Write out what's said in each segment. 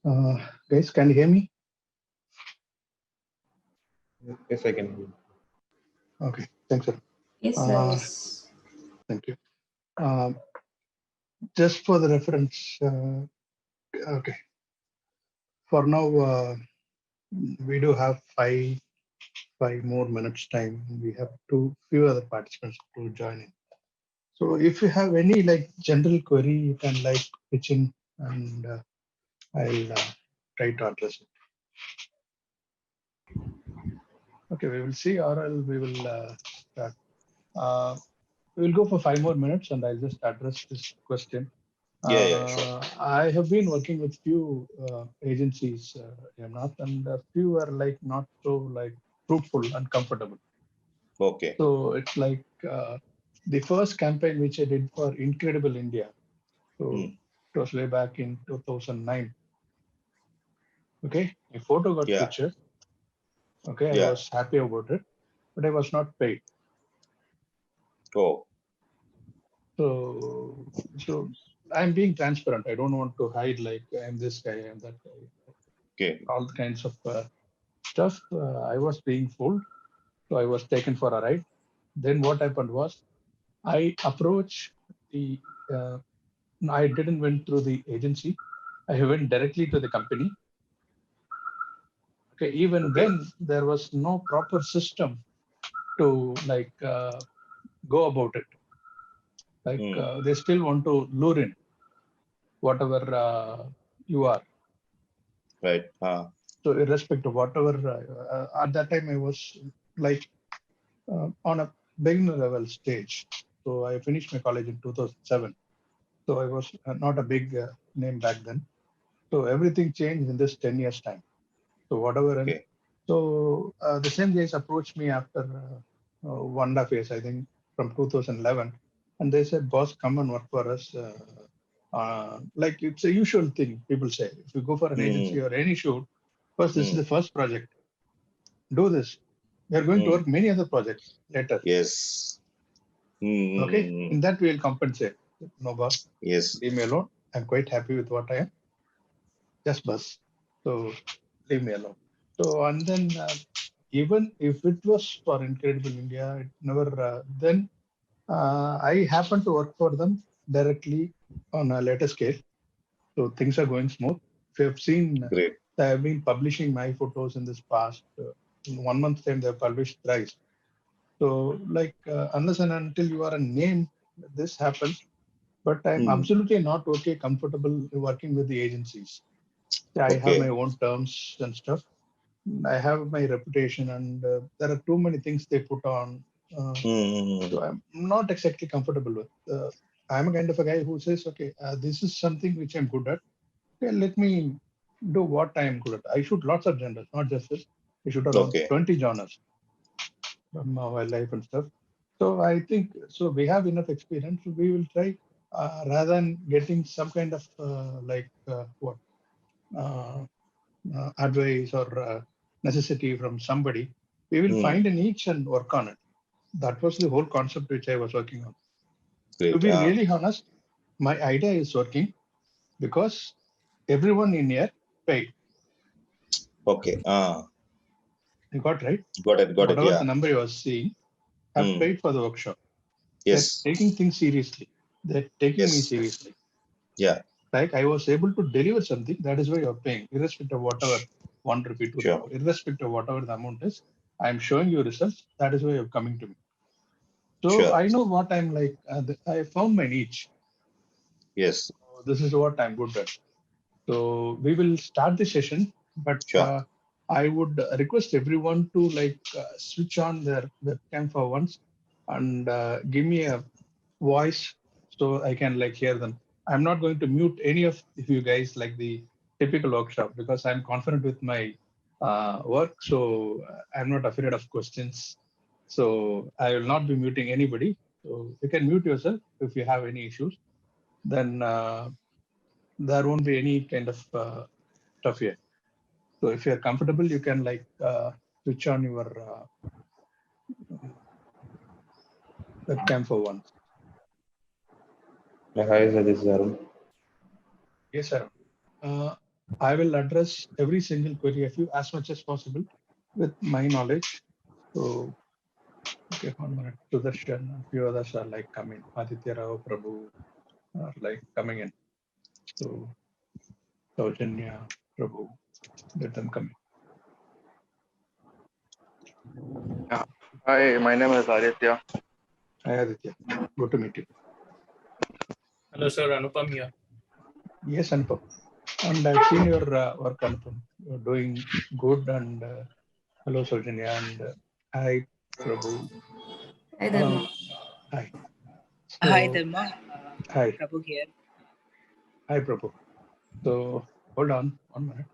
Uh, Guys, can you hear me? Yes, I can hear you. Okay, thanks, sir. Yes, sir. Uh, Yes. Thank you. Um, just for the reference, okay, for now, we do have five more minutes time. We have few other participants to join in. So if you have any like general query, you can like pitch in and I'll try to address it. Okay, we will see, or else we will start. Uh, we will go for 5 more minutes, and I'll just address this question. Yeah, sure. I have been working with few agencies, Yamnath, and a few are like not so like fruitful and comfortable. Okay. So it's like the first campaign which I did for Incredible India. So Hmm. it was way back in 2009. Okay, a photo got Yeah, featured. Okay, I yeah. was happy about it, but I was not paid. Oh, So I'm being transparent. I don't want to hide like I'm this guy, I'm that guy, okay. all the kinds of stuff. I was being fooled, so I was taken for a ride. Then what happened was I approached the. I didn't went through the agency. I went directly to the company. Okay, even Okay. then there was no proper system to like go about it. Like Hmm. they still want to lure in whatever you are. Right. So irrespective of whatever, at that time I was like on a beginner level stage. So I finished my college in 2007. So I was not a big name back then. So everything changed in this 10 years time. So whatever, and Okay. so the same guys approached me after 1.5 years, I think, from 2011, and they said, "Boss, come and work for us." Like it's a usual thing people say. If you go for an agency Hmm. or any shoot, first this is Hmm. the first project. Do this. We are going to Hmm. work many other projects later. Yes. Okay, Hmm. in that we will compensate. No, boss, Yes. leave me alone. I'm quite happy with what I am. Just bus. So leave me alone. So and then even if it was for Incredible India, it never. Then I happened to work for them directly on a later scale. So things are going smooth. If you have seen, Great. I have been publishing my photos in this past. In 1 month time, they have published thrice. So like unless and until you are a name, this happens. But I'm Hmm. absolutely not okay, comfortable working with the agencies. I have my Okay. own terms and stuff. I have my reputation, and there are too many things they put on. Hmm. So I'm not exactly comfortable with. I'm a kind of a guy who says, okay, this is something which I'm good at. Okay, let me do what I am good at. I shoot lots of genres, not just this. I shoot around Okay. 20 genres from wildlife and stuff. So I think so. We have enough experience. So we will try rather than getting some kind of like what uh, advice or necessity from somebody. We will Hmm. find a niche and work on it. That was the whole concept which I was working on. To Great. be really honest, my idea is working because everyone in here paid. Okay. You got right. Got it. Got it. Whatever the Yeah. number you are seeing, have Hmm. paid for the workshop. They're Yes. taking things seriously. They're taking me Yes. seriously. Yeah. Like I was able to deliver something, that is why you're paying, irrespective of whatever 1 rupee, 2 rupee, Sure. irrespective of whatever the amount is. I'm showing you results. That is why you're coming to me. So Sure. I know what I'm like. I found my niche. Yes. This is what I'm good at. So we will start the session, but Sure. I would request everyone to like switch on their webcam for once and give me a voice so I can like hear them. I'm not going to mute any of you guys like the typical workshop because I'm confident with my work. So I'm not afraid of questions. So I will not be muting anybody. So you can mute yourself if you have any issues. Then there won't be any kind of stuff here. So if you're comfortable, you can like switch on your webcam for once. Hi, sir. This is Arun. Yes, sir. I will address every single query of you as much as possible with my knowledge. So, okay, 1 minute. Sudarshan, a few others are like coming. Aditya Rao, Prabhu are like coming in. So, Saujanya, Prabhu, let them come in. Yeah. Hi, my name is Aditya. Hi, Aditya. Good to meet you. Hello, sir. Anupam here. Yes, Anupam. And I've seen your work, Anupam. You're doing good. And hello, Saujanya. And hi, Prabhu. Hi, Dharma. Hi. Hi, So, Dharma. hi. Prabhu here. Hi, Prabhu. So, hold on 1 minute.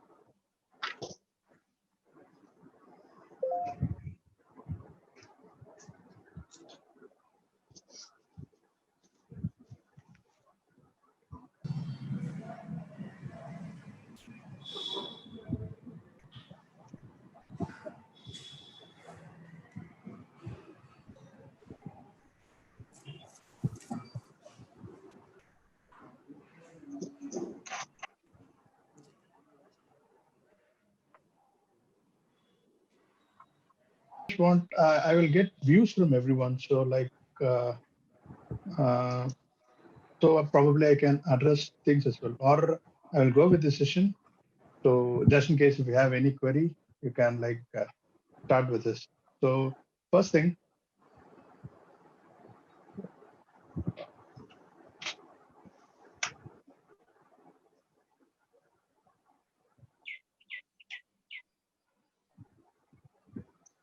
I will get views from everyone. So like, so probably I can address things as well, or I will go with the session. So just in case if you have any query, you can like start with this. So first thing,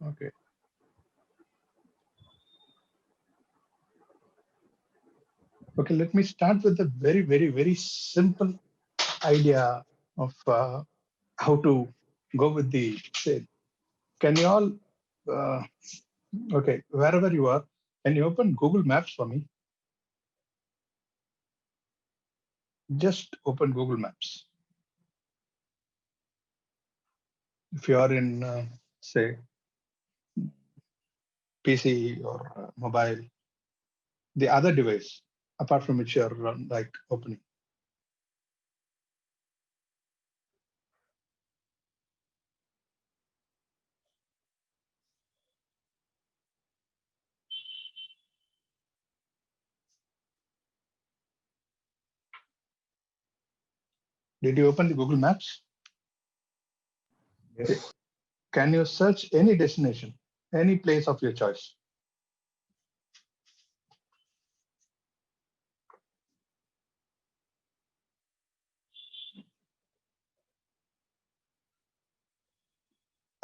okay. Okay, let me start with a very simple idea of how to go with the sale. Can you all, okay, wherever you are, can you open Google Maps for me? Just open Google Maps. If you are in, say, PC or mobile, the other device, apart from which you're like opening. Did you open the Google Maps? Yes. Can you search any destination, any place of your choice?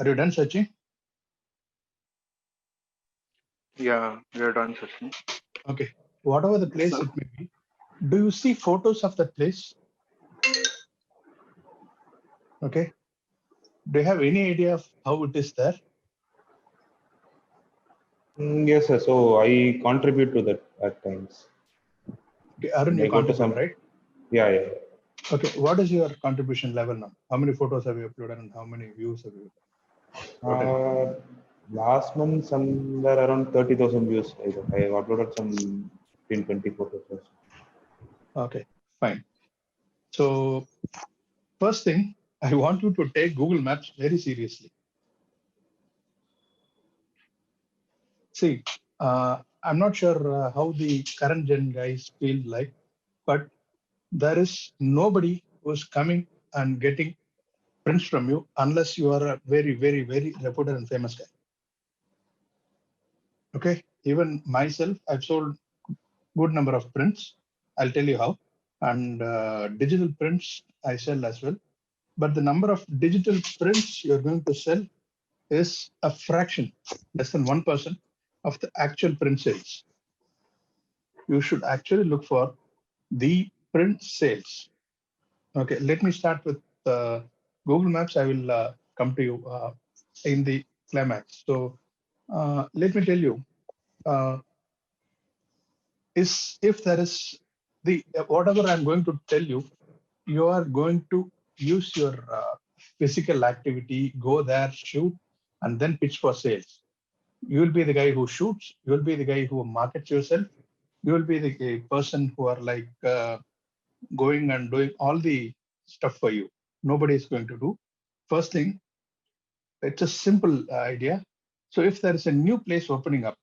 Are you done searching? Yeah, we are done session. Okay, whatever the place it may be, do you see photos of that place? Okay, do you have any idea of how it is there? Yes, sir. So I contribute to that at times. Okay, Arun, I you go to contribute, some. right? Yeah. Okay, what is your contribution level now? How many photos have you uploaded and how many views have you gotten? Last month, somewhere around 30,000 views. I uploaded some 20 photos. Okay, fine. So first thing, I want you to take Google Maps very seriously. See, I'm not sure how the current gen guys feel like, but there is nobody who's coming and getting prints from you unless you are a very reputed and famous guy. Okay, even myself, I've sold good number of prints. I'll tell you how. And digital prints I sell as well. But the number of digital prints you're going to sell is a fraction, less than 1% of the actual print sales. You should actually look for the print sales. Okay, let me start with Google Maps. I will come to you in the climax. So let me tell you, is if there is the whatever I'm going to tell you, you are going to use your physical activity, go there, shoot, and then pitch for sales. You will be the guy who shoots. You will be the guy who markets yourself. You will be the person who are like going and doing all the stuff for you. nobody is going to do. First thing, it's a simple idea. So if there is a new place opening up,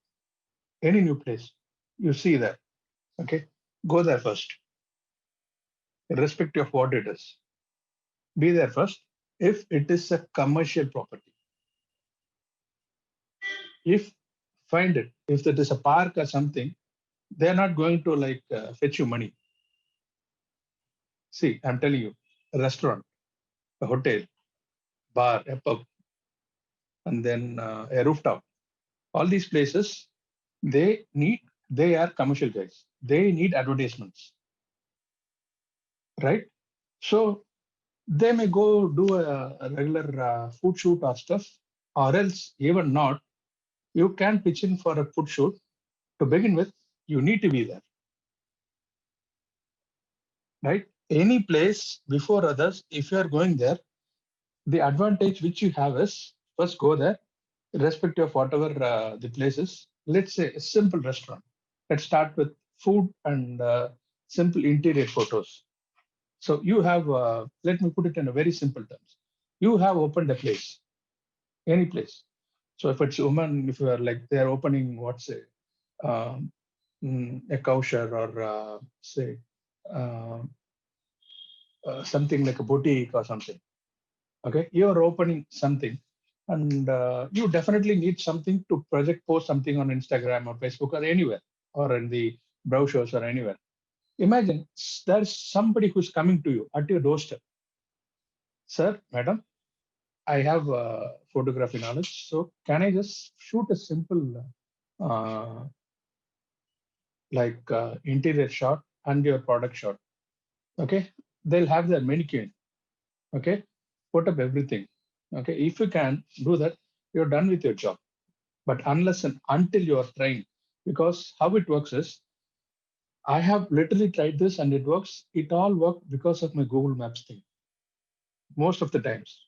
any new place, you see that, okay, go there first, irrespective of what it is. Be there first. If it is a commercial property, if find it, if it is a park or something, they're not going to like fetch you money. See, I'm telling you, a restaurant, a hotel, bar, a pub, and then a rooftop. All these places, they are commercial guys. They need advertisements, right? So they may go do a regular food shoot or stuff, or else even not. You can pitch in for a food shoot. To begin with, you need to be there, right? Any place before others, if you are going there, the advantage which you have is first go there, irrespective of whatever the place is. Let's say a simple restaurant. Let's start with food and simple interior photos. So you have, let me put it in a very simple terms. You have opened a place, any place. So if it's woman, if you are like they're opening, what's say, um, a kosher or say uh, something like a boutique or something. Okay, you are opening something, and you definitely need something to project, post something on Instagram or Facebook or anywhere, or in the brochures or anywhere. Imagine there's somebody who's coming to you at your doorstep. Sir, madam, I have photography knowledge, so can I just shoot a simple uh, interior shot and your product shot? Okay, they'll have their mannequin. Okay, put up everything. Okay, if you can do that, you're done with your job. But unless and until you are trying, because how it works is, I have literally tried this and it works. It all worked because of my Google Maps thing. Most of the times,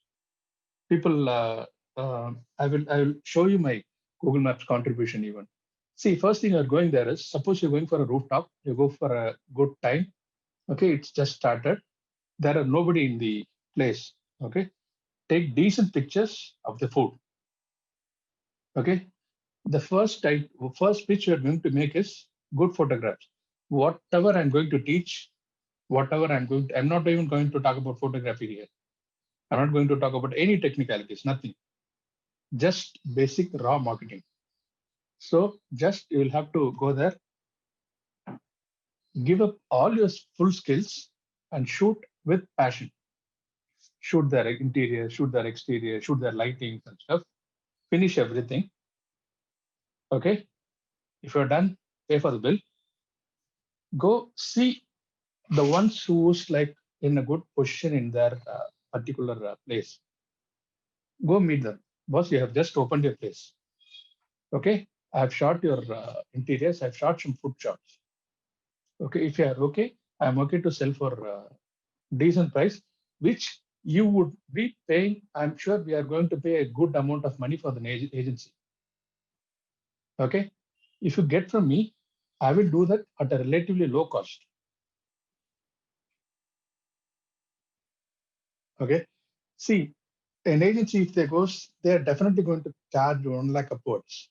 people, I will show you my Google Maps contribution even. See, first thing you're going there is, suppose you're going for a rooftop, you go for a good time. Okay, it's just started. There are nobody in the place. Okay, take decent pictures of the food. Okay, the first pitch you're going to make is good photographs. Whatever I'm going to teach, I'm not even going to talk about photography here. I'm not going to talk about any technicalities, nothing. Just basic raw marketing. So just you will have to go there, give up all your full skills and shoot with passion. Shoot their interior, shoot their exterior, shoot their lighting and stuff. Finish everything. Okay. If you're done, pay for the bill. Go see the ones who's like in a good position in their particular place. Go meet them. Boss, you have just opened your place. Okay. I've shot your interiors. I've shot some food shots. Okay. If you are okay, I'm okay to sell for decent price, which you would be paying. I'm sure we are going to pay a good amount of money for the agency. Okay. If you get from me, I will do that at a relatively low cost. Okay. See, an agency, if they goes, they're definitely going to charge 1 lakh upwards.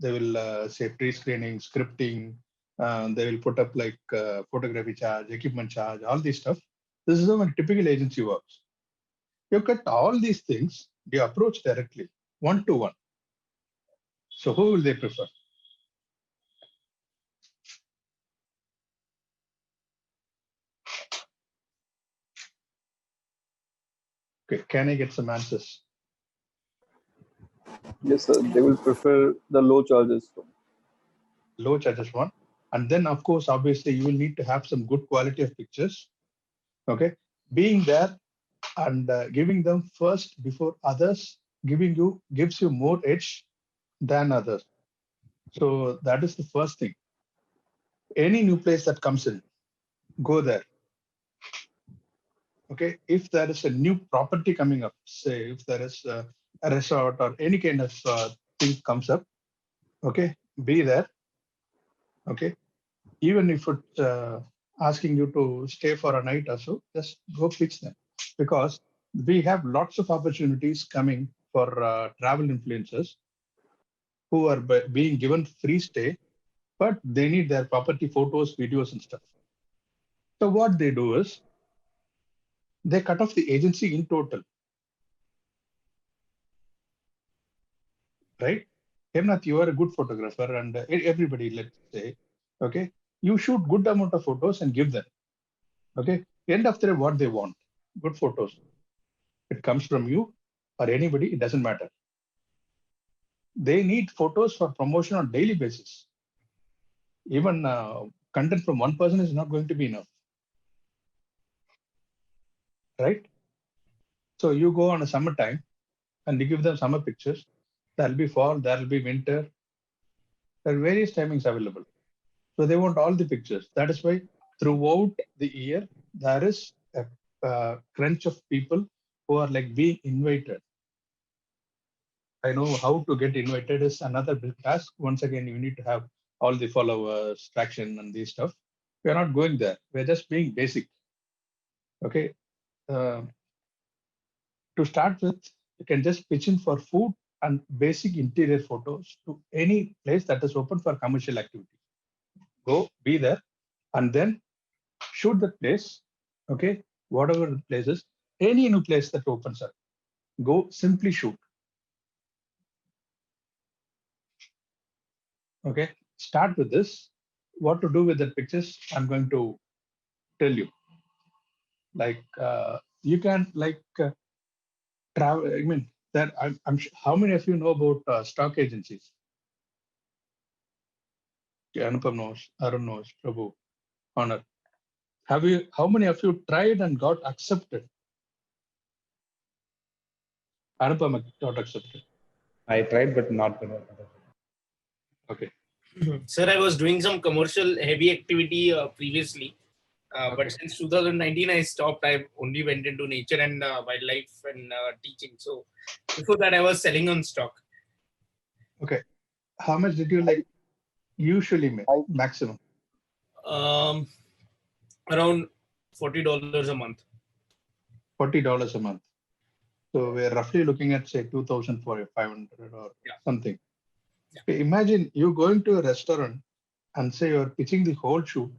They will say pre-screening, scripting, they will put up like photography charge, equipment charge, all this stuff. This is how a typical agency works. You cut all these things, you approach directly, one-to-one. So who will they prefer? Okay, can I get some answers? Yes, sir. They will prefer the low charges. Low charges one. And then, of course, obviously, you will need to have some good quality of pictures. Okay, being there and giving them first before others, gives you more edge than others. So that is the first thing. Any new place that comes in, go there. Okay, if there is a new property coming up, say if there is a resort or any kind of thing comes up, okay, be there. Okay, even if it asking you to stay for a night or so, just go pitch them, because we have lots of opportunities coming for travel influencers who are being given free stay, but they need their property photos, videos, and stuff. So what they do is they cut off the agency in total, right? Hemnath, you are a good photographer, and everybody, let's say, okay, you shoot good amount of photos and give them. Okay, end of the day, what they want, good photos. It comes from you or anybody, it doesn't matter. They need photos for promotion on daily basis. Even content from one person is not going to be enough, right? So you go on a summertime and you give them summer pictures. There'll be fall, there'll be winter. There are various timings available. So they want all the pictures. That is why throughout the year, there is a crunch of people who are like being invited. I know how to get invited is another big task. Once again, you need to have all the followers, traction, and these stuff. We are not going there. We're just being basic. Okay. To start with, you can just pitch in for food and basic interior photos to any place that is open for commercial activity. Go, be there, and then shoot the place. Okay. Whatever the place is, any new place that opens up, go simply shoot. Okay, start with this. What to do with the pictures, I'm going to tell you. Like you can travel. I mean, that how many of you know about stock agencies? Okay, Anupam knows, Arun knows, Prabhu, Honor. Have you? How many of you tried and got accepted? Anupam got accepted. I tried, but not. Okay. Sir, I was doing some commercial heavy activity previously, but Okay. since 2019 I stopped. I only went into nature and wildlife and teaching. So before that, I was selling on stock. Okay. How much did you like usually make maximum? Around $40 a month. $40 a month. So we're roughly looking at say 2,500 or something. Yeah. Okay, imagine you going to a restaurant and say you're pitching the whole shoot.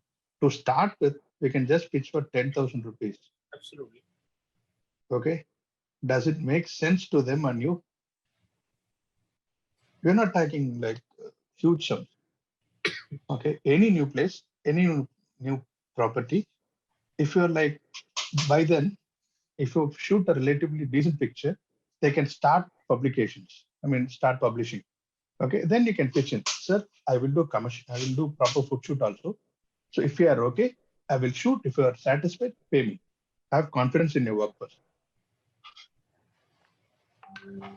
To start with, we can just pitch for 10,000 rupees. Absolutely. Okay. Does it make sense to them and you? We're not talking like huge sums. Okay. Any new place, any new property, if you're like, by then, if you shoot a relatively decent picture, they can start publications. I mean, start publishing. Okay. Then you can pitch in, sir, I will do commercial, I will do proper food shoot also. So if you are okay, I will shoot. If you are satisfied, pay me. Have confidence in your work first.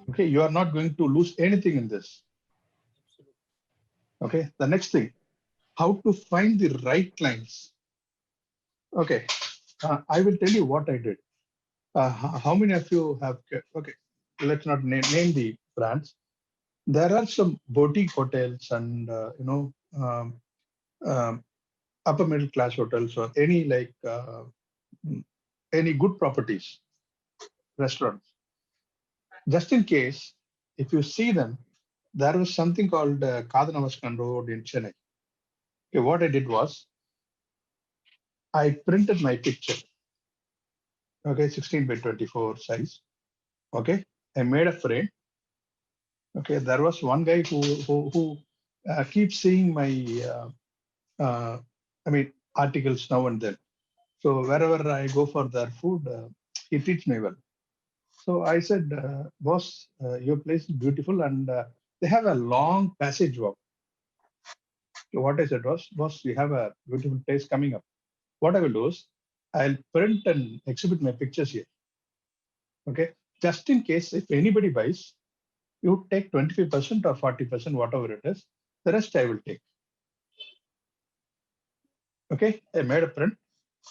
Okay, you are not going to lose anything in this. Okay, the next thing, how to find the right clients. Okay, I will tell you what I did. How many of you have, okay, let's not name the brands. There are some boutique hotels and, upper middle class hotels or any any good properties, restaurants. Just in case, if you see them, there was something called Kadanavaskan Road in Chennai. Okay, what I did was, I printed my picture, okay, 16 by 24 size. Okay, I made a frame. Okay, there was one guy who keeps seeing my, articles now and then. So wherever I go for their food, he treats me well. So I said, boss, your place is beautiful and they have a long passage walk. So what I said was, boss, we have a beautiful place coming up. What I will do is, I'll print and exhibit my pictures here. Okay, just in case if anybody buys, you take 25% or 40%, whatever it is. The rest I will take. Okay, I made a print.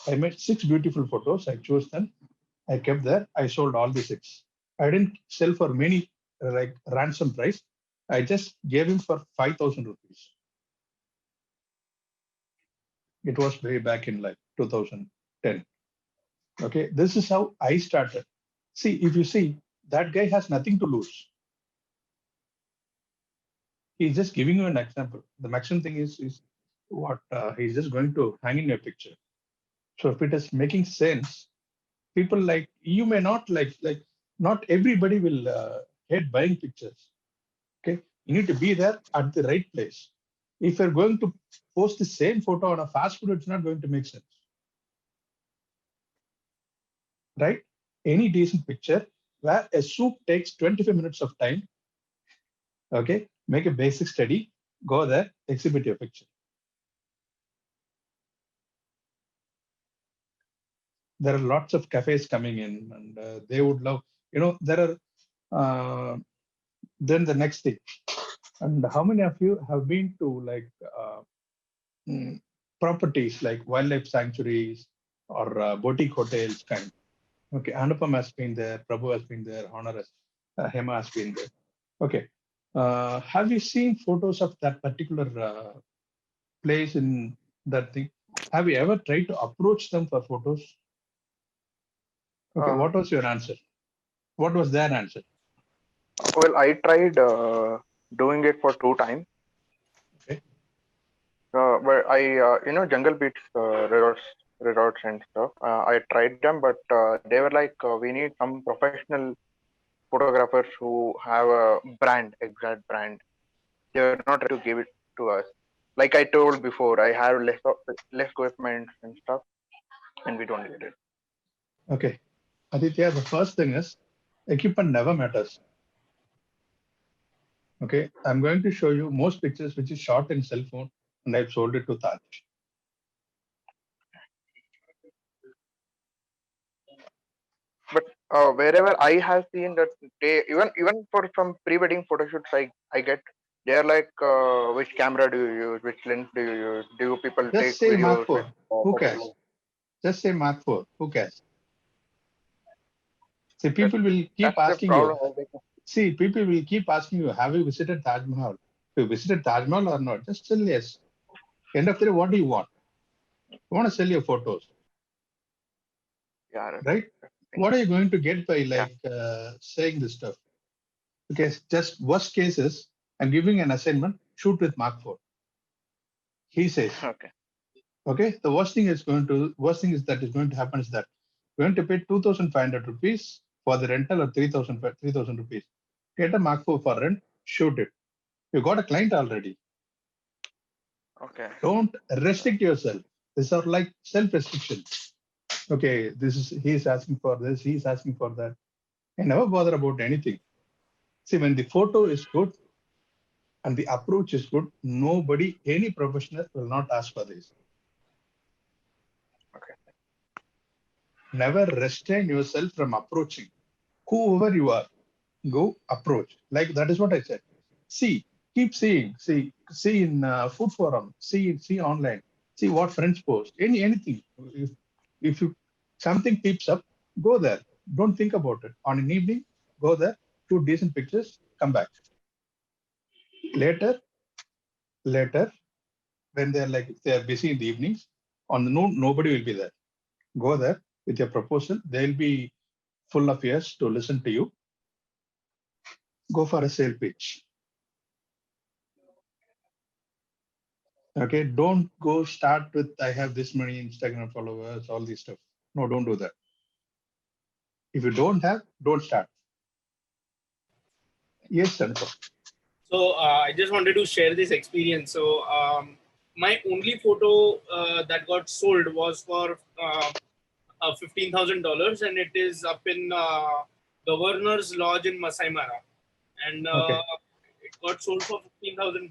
I made 6 beautiful photos. I chose them. I kept there. I sold all the 6. I didn't sell for many like ransom price. I just gave him for 5,000 rupees. It was way back in life. 2010. Okay, this is how I started. See, if you see, that guy has nothing to lose. He's just giving you an example. The maximum thing is what he's just going to hang in your picture. So if it is making sense, people like you may not like not everybody will hate buying pictures. Okay, you need to be there at the right place. If you're going to post the same photo on a fast food, it's not going to make sense, right? Any decent picture where a soup takes 25 minutes of time. Okay, make a basic study, go there, exhibit your picture. There are lots of cafes coming in, and they would love, there are. Then the next thing, and how many of you have been to like properties like wildlife sanctuaries or boutique hotels kind? Okay, Anupam has been there, Prabhu has been there, Honor has, Hema has been there. Okay, have you seen photos of that particular place in that thing? Have you ever tried to approach them for photos? Okay, what was your answer? What was their answer? Well, I tried doing it for 2 times. Okay. But Jungle Beach resorts and stuff. I tried them, but they were like, we need some professional photographers who have a exact brand. They were not ready to give it to us. Like I told before, I have less equipment and stuff, and we don't get it. Okay, Aditya, the first thing is equipment never matters. Okay, I'm going to show you most pictures which is shot in cell phone, and I've sold it to Taj. But wherever I have seen that they even for some pre-wedding photo shoots, I get they're like, which camera do you use, which lens do you use, do people Just take say Mark videos 4. with Who cares? Just say Mark 4. Who cares? See, people will keep That's the asking problem. you. See, people will keep asking you, have you visited Taj Mahal? Have you visited Taj Mahal or not? Just tell yes. End of the day, what do you want? You want to sell your photos, Yeah. right? What are you going to get by like saying this stuff? Okay, just worst cases, I'm giving an assignment, shoot with Mark 4. He says, okay, the worst thing is that is going to happen is that you're going to pay 2,500 rupees for the rental or 3,000 rupees. Get a Mark 4 for rent, shoot it. You got a client already. Okay. Don't restrict yourself. These are like self-restriction. Okay, he's asking for this, he's asking for that. I never bother about anything. See, when the photo is good and the approach is good, nobody, any professional will not ask for this. Okay. Never restrain yourself from approaching. Whoever you are, go approach. Like that is what I said. See, keep seeing. See in food forum. See online. See what friends post. Anything. If you something peeps up, go there. Don't think about it. On an evening, go there. Shoot decent pictures. Come back. Later, when they're busy in the evenings, on the noon, nobody will be there. Go there with your proposal. They'll be full of ears to listen to you. Go for a sale pitch. Okay, don't go start with I have this many Instagram followers, all this stuff. No, don't do that. If you don't have, don't start. Yes, Anupam. So I just wanted to share this experience. So my only photo that got sold was for $15,000, and it is up in Governor's Lodge in Masai Mara, and Okay. it got sold for $15,000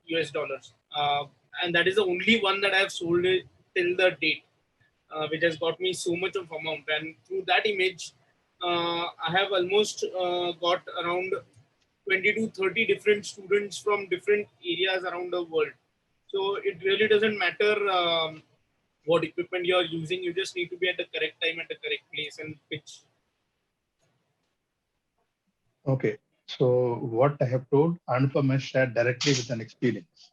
US dollars, and that is the only one that I have sold it till the date, which has got me so much of amount. And through that image, I have almost got around 20 to 30 different students from different areas around the world. So it really doesn't matter what equipment you are using. You just need to be at the correct time at the correct place and pitch. Okay. So what I have told, Anupam has shared directly with an experience.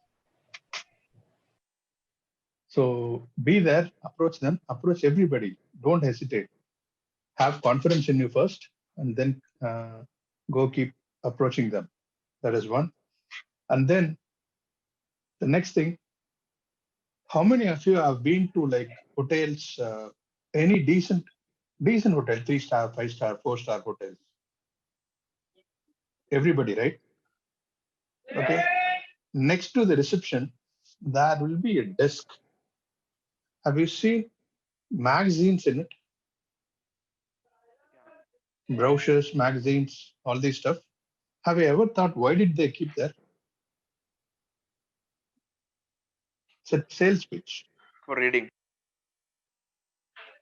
So be there, approach them, approach everybody. Don't hesitate. Have confidence in you first, and then go keep approaching them. That is one. And then the next thing, how many of you have been to like hotels, any decent hotel, 3-star, 5-star, 4-star hotels? Everybody, right? Okay. Next to the reception, there will be a desk. Have you seen magazines in it? Brochures, magazines, all this stuff. Have you ever thought why did they keep there? It's a sales pitch. For reading.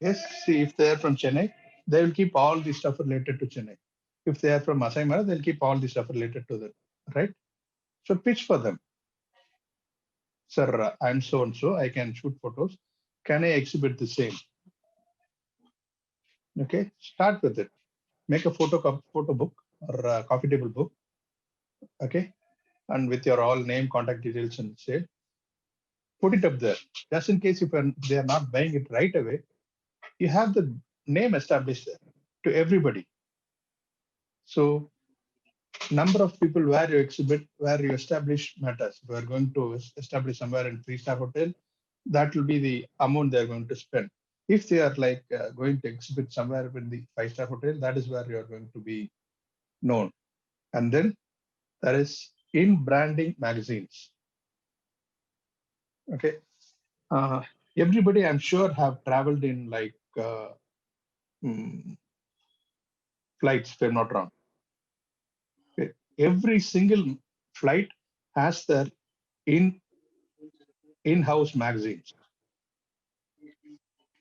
Yes, see, if they are from Chennai, they will keep all the stuff related to Chennai. If they are from Masai Mara, they'll keep all the stuff related to that, right? So pitch for them. Sir, I'm so and so, I can shoot photos. Can I exhibit the same? Okay, start with it. Make a photo book or a coffee table book. Okay, and with your all name, contact details, and say, put it up there. Just in case if they are not buying it right away, you have the name established there to everybody. So number of people where you exhibit, where you establish matters. We are going to establish somewhere in 3-star hotel, that will be the amount they are going to spend. If they are like going to exhibit somewhere in the 5-star hotel, that is where you are going to be known. And then there is in branding magazines. Okay. Everybody, I'm sure, have traveled in like flights, if I'm not wrong. Okay. Every single flight has their in-house magazines.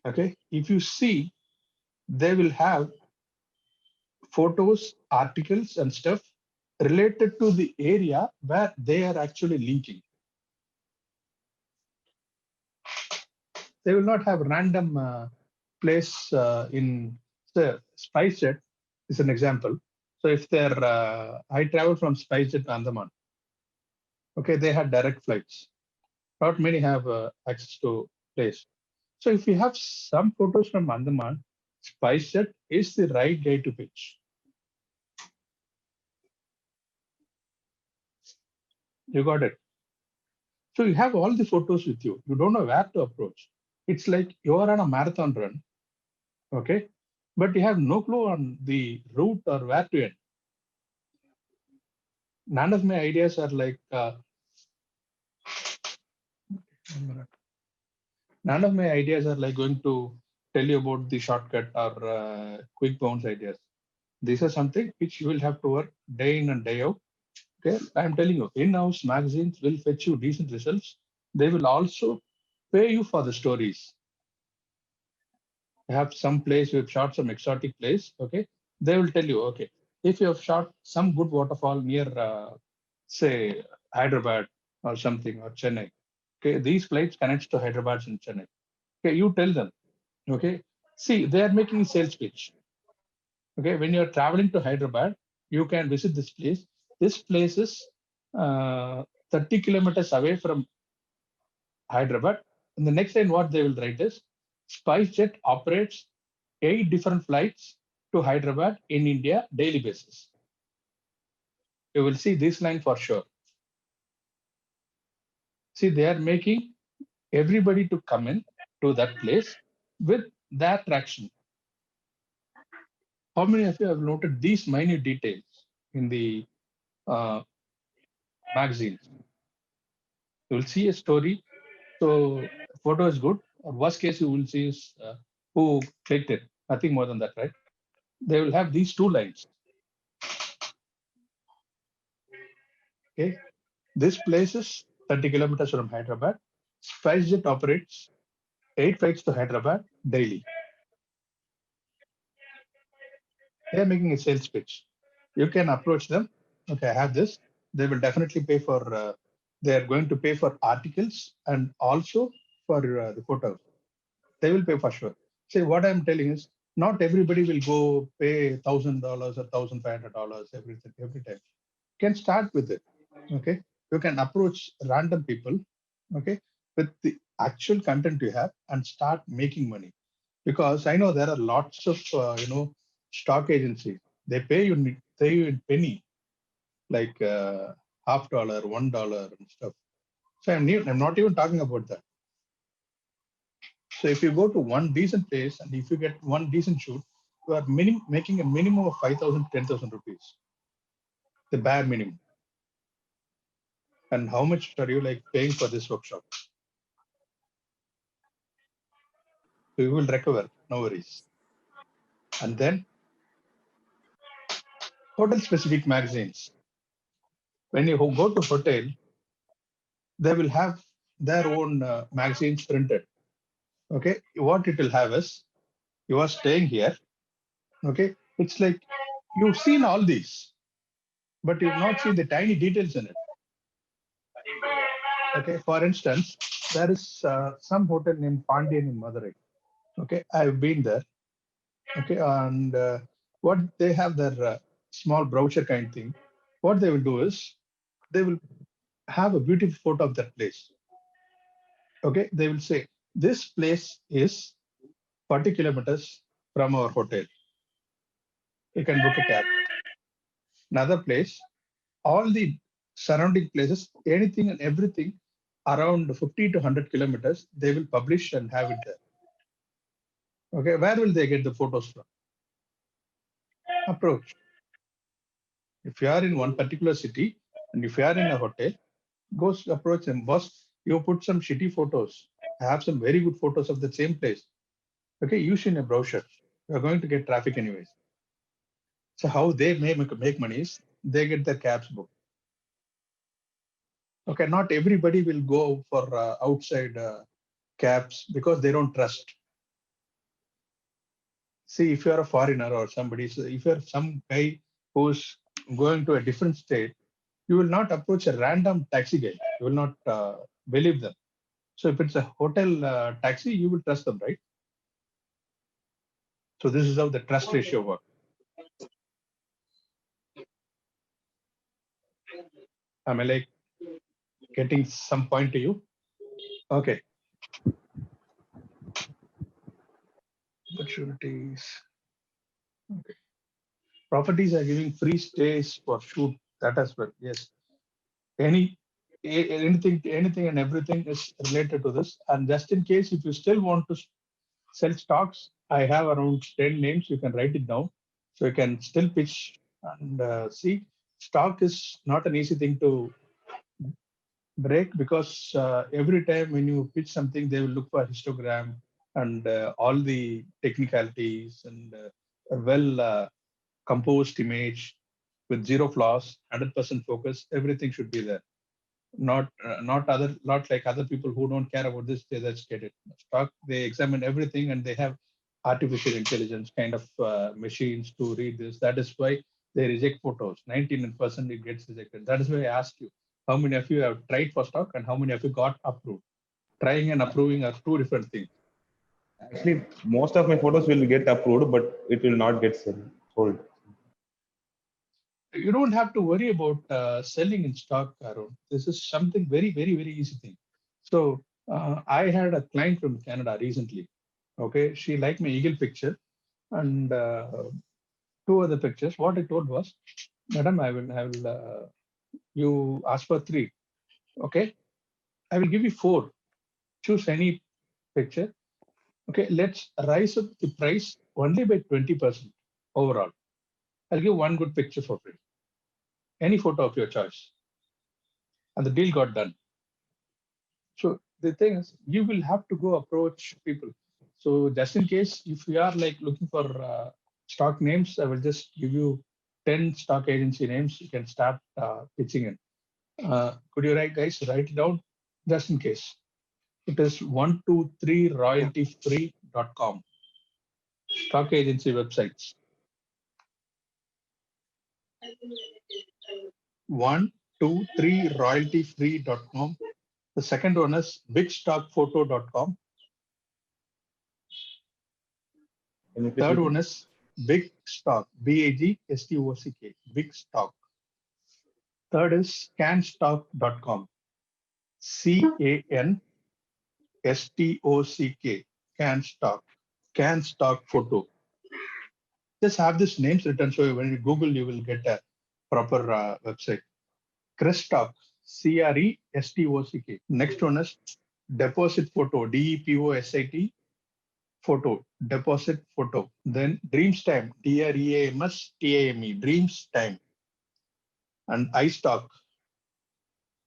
Okay. If you see, they will have photos, articles, and stuff related to the area where they are actually linking. They will not have random place in the SpiceJet is an example. So if they're, I travel from SpiceJet to Andaman. Okay, they had direct flights. Not many have access to place. So if you have some photos from Andaman, SpiceJet is the right day to pitch. You got it. So you have all the photos with you. You don't know where to approach. It's like you are on a marathon run, okay? But you have no clue on the route or where to end. None of my ideas are like, none of my ideas are like going to tell you about the shortcut or quick bounce ideas. These are something which you will have to work day in and day out. Okay, I'm telling you, in-house magazines will fetch you decent results. They will also pay you for the stories. You have some place, you have shot some exotic place, okay? They will tell you, okay, if you have shot some good waterfall near, say, Hyderabad or something, or Chennai, okay, these flights connects to Hyderabad and Chennai. Okay, you tell them, okay? See, they are making a sales pitch. Okay, when you're traveling to Hyderabad, you can visit this place. This place is 30 kilometers away from Hyderabad. And the next line, what they will write is, SpiceJet operates 8 different flights to Hyderabad in India daily basis. You will see this line for sure. See, they are making everybody to come in to that place with that traction. How many of you have noted these minute details in the magazines? You will see a story. So photo is good. Or worst case, you will see is who clicked it. Nothing more than that, right? They will have these 2 lines. Okay, this place is 30 kilometers from Hyderabad. SpiceJet operates 8 flights to Hyderabad daily. They are making a sales pitch. You can approach them. Okay, I have this. They will definitely pay for. They are going to pay for articles and also for the photos. They will pay for sure. See, what I'm telling is, not everybody will go pay $1,000 or $1,500 every time. You can start with it. Okay, you can approach random people. Okay, with the actual content you have and start making money. Because I know there are lots of stock agencies. They pay you in penny, like $0.50, $1 and stuff. So I'm not even talking about that. So if you go to one decent place and if you get one decent shoot, you are making a minimum of 5,000, 10,000 rupees, the bare minimum. And how much are you like paying for this workshop? So you will recover, no worries. And then hotel specific magazines. When you go to hotel, they will have their own magazines printed. Okay, what it will have is you are staying here. Okay, it's like you've seen all these, but you've not seen the tiny details in it. Okay, for instance, there is some hotel named Pandian in Madurai. Okay, I've been there. Okay, and what they have their small brochure kind thing. What they will do is they will have a beautiful photo of that place. Okay, they will say this place is 40 kilometers from our hotel. You can book a cab. Another place, all the surrounding places, anything and everything around 50 to 100 kilometers, they will publish and have it there. Okay, where will they get the photos from? Approach. If you are in one particular city and if you are in a hotel, go approach them. Boss, you put some shitty photos. I have some very good photos of the same place. Okay, use in a brochure. You're going to get traffic anyways. So how they make money is they get their cabs booked. Okay, not everybody will go for outside cabs because they don't trust. See, if you're a foreigner or somebody, so if you're some guy who's going to a different state, you will not approach a random taxi guy. You will not believe them. So if it's a hotel taxi, you will trust them, right? So this is how the trust ratio works. Am I like getting some point to you? Okay. Opportunities. Okay. Properties are giving free stays for shoot. That as well. Yes. Anything and everything is related to this. And just in case, if you still want to sell stocks, I have around 10 names. You can write it down. So you can still pitch and see. Stock is not an easy thing to break because every time when you pitch something, they will look for histogram and all the technicalities and a well composed image with zero flaws, 100% focus. Everything should be there. Not like other people who don't care about this. They just get it. Stock, they examine everything and they have artificial intelligence kind of machines to read this. That is why they reject photos. 19% it gets rejected. That is why I asked you, how many of you have tried for stock and how many of you got approved? Trying and approving are two different things. Actually, most of my photos will get approved, but it will not get sold. You don't have to worry about selling in stock, Arun. This is something very, very, very easy thing. So I had a client from Canada recently. Okay, she liked my eagle picture and two other pictures. What I told was, Madam, I will. You ask for three. Okay, I will give you four. Choose any picture. Okay, let's rise up the price only by 20% overall. I'll give one good picture for free. Any photo of your choice. And the deal got done. So the thing is, you will have to go approach people. So just in case, if you are like looking for stock names, I will just give you 10 stock agency names. You can start pitching in. Could you write it down just in case? It is 123royaltyfree.com. Stock agency websites. 123royaltyfree.com. The second one is bigstockphoto.com. Third one is Big Stock, BAGSTOCK, Big Stock. Third is canstock.com, CANSTOCK. STOCK, can stock photo. Just have these names written so when you Google, you will get a proper website. Crestock, CRESTOCK. Next one is deposit photo, DEPOSIT photo, deposit photo. Then Dreams Time, DREAMSTIME, Dreams Time. And iStock,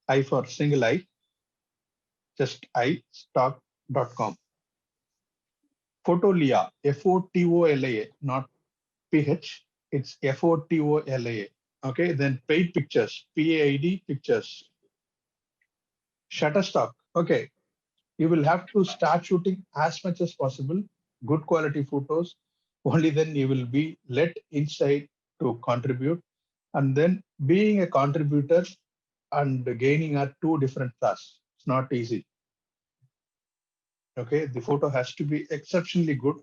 I for single I, just iStock.com. Photolia, FOTOLA, not PH, it's FOTOLA. Okay, then paid pictures, PAID pictures. Shutterstock, okay, you will have to start shooting as much as possible, good quality photos. Only then you will be let inside to contribute. And then being a contributor and gaining are two different tasks. It's not easy. Okay, the photo has to be exceptionally good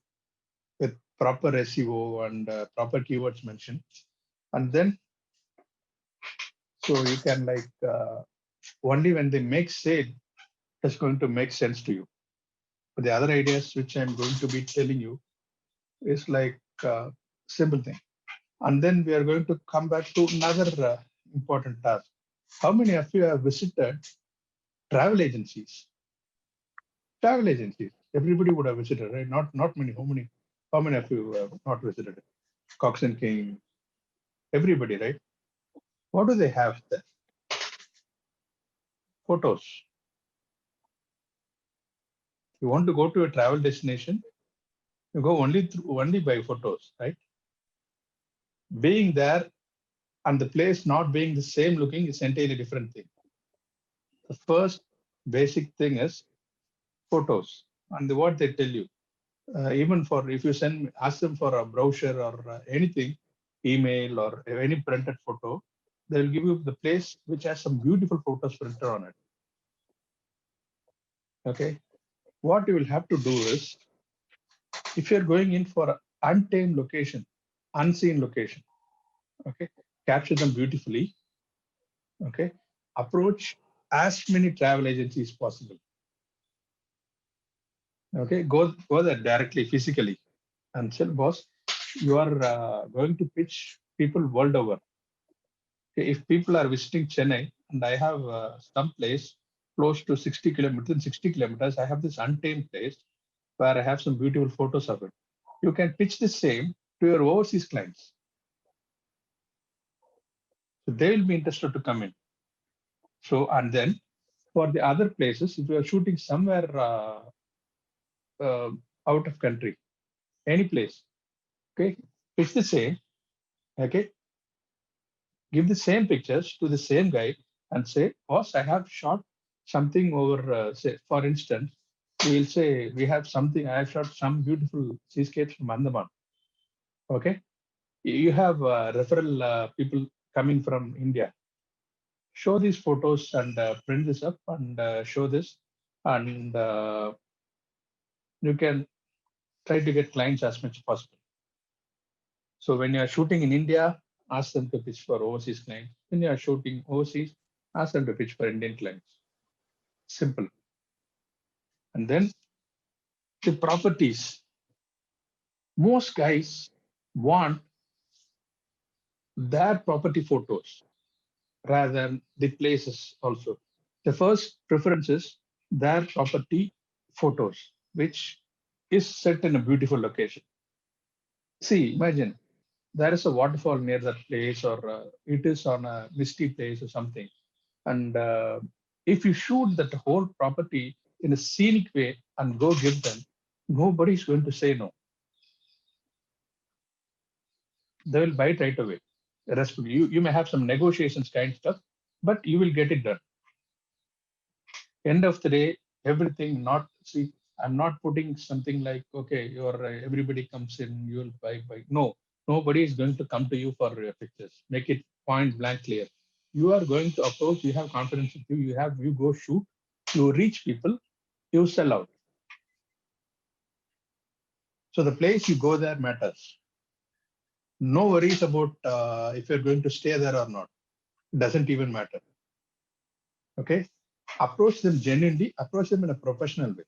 with proper SEO and proper keywords mentioned. And then, so you can like, only when they make sale, it's going to make sense to you. But the other ideas which I'm going to be telling you is like simple thing. And then we are going to come back to another important task. How many of you have visited travel agencies? Travel agencies. Everybody would have visited, right? Not many. How many of you have not visited? Cox and King. Everybody, right? What do they have there? Photos. You want to go to a travel destination, you go only by photos, right? Being there and the place not being the same looking is entirely different thing. The first basic thing is photos and what they tell you. Even for if you ask them for a brochure or anything, email or any printed photo, they will give you the place which has some beautiful photos printed on it. Okay, what you will have to do is, if you're going in for an untamed location, unseen location, okay, capture them beautifully. Okay, approach as many travel agencies possible. Okay, go there directly, physically, and say, boss, you are going to pitch people world over. Okay, if people are visiting Chennai and I have some place close to 60 kilometers, in 60 kilometers, I have this untamed place where I have some beautiful photos of it. You can pitch the same to your overseas clients. So they will be interested to come in. So, and then for the other places, if you are shooting somewhere out of country, any place, okay, pitch the same, okay, give the same pictures to the same guy and say, boss, I have shot something over, say, for instance, we'll say we have something, I have shot some beautiful seascapes from Andaman. Okay, you have referral people coming from India. Show these photos and print this up and show this, and you can try to get clients as much as possible. So when you are shooting in India, ask them to pitch for overseas clients. When you are shooting overseas, ask them to pitch for Indian clients. Simple. And then the properties. Most guys want their property photos rather than the places also. The first preference is their property photos, which is set in a beautiful location. See, imagine there is a waterfall near that place, or it is on a misty place or something. And if you shoot that whole property in a scenic way and go give them, nobody is going to say no. They will buy it right away. The rest of you may have some negotiations kind of stuff, but you will get it done. End of the day, everything not, see, I'm not putting something like, okay, your everybody comes in, you will buy. No, nobody is going to come to you for your pictures. Make it point blank clear. You are going to approach, you have confidence with you, you go shoot, you reach people, you sell out. So the place you go there matters. No worries about if you're going to stay there or not. It doesn't even matter. Okay? Approach them genuinely, approach them in a professional way.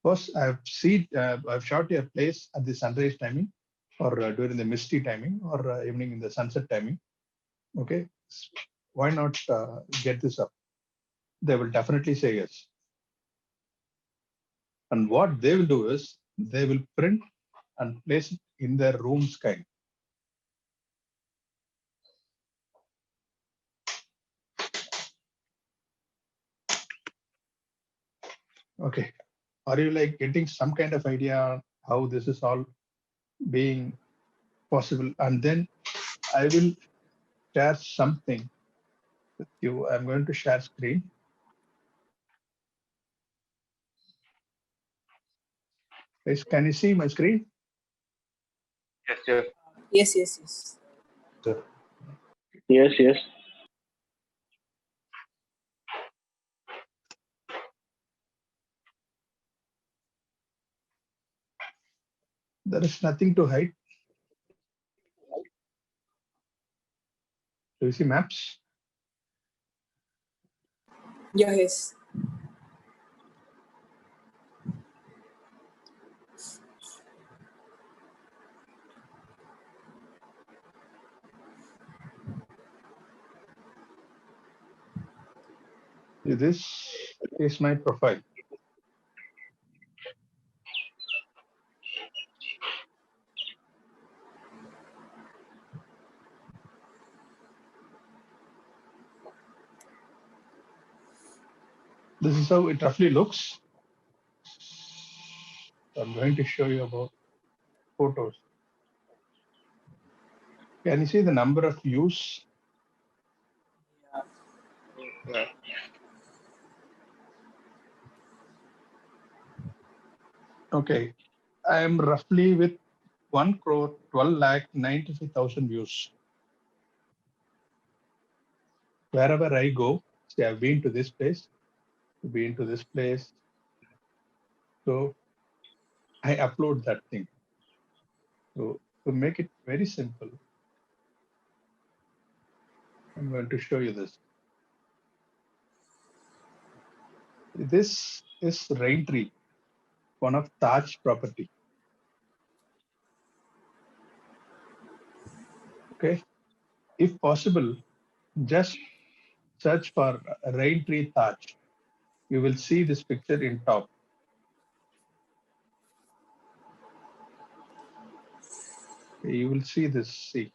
First, I've shot a place at the sunrise timing, or during the misty timing, or evening in the sunset timing. Okay, why not get this up? They will definitely say yes. And what they will do is they will print and place it in their room sky. Okay, are you like getting some kind of idea how this is all being possible? And then I will share something with you. I'm going to share screen. Guys, can you see my screen? Yes, yes. Yes, yes, yes. Sir. Yes, yes. There is nothing to hide. Do you see maps? Yeah, yes. This is my profile. This is how it roughly looks. I'm going to show you about photos. Can you see the number of views? Yeah. Okay, I am roughly with 1 crore 12 lakh 95,000 views. Wherever I go, see, I've been to this place, been to this place. So I upload that thing. So to make it very simple, I'm going to show you this. This is Rain Tree, one of Taj property. Okay, if possible, just search for Rain Tree Taj. You will see this picture in top. You will see this. See,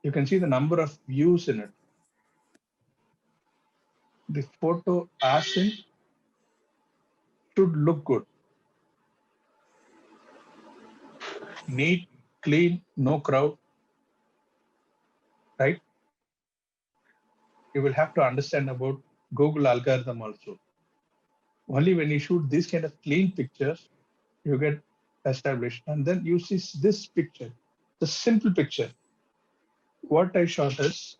you can see the number of views in it. The photo as in should look good. Neat, clean, no crowd, right? You will have to understand about Google algorithm also. Only when you shoot these kind of clean pictures, you get established. And then you see this picture, the simple picture. What I shot is,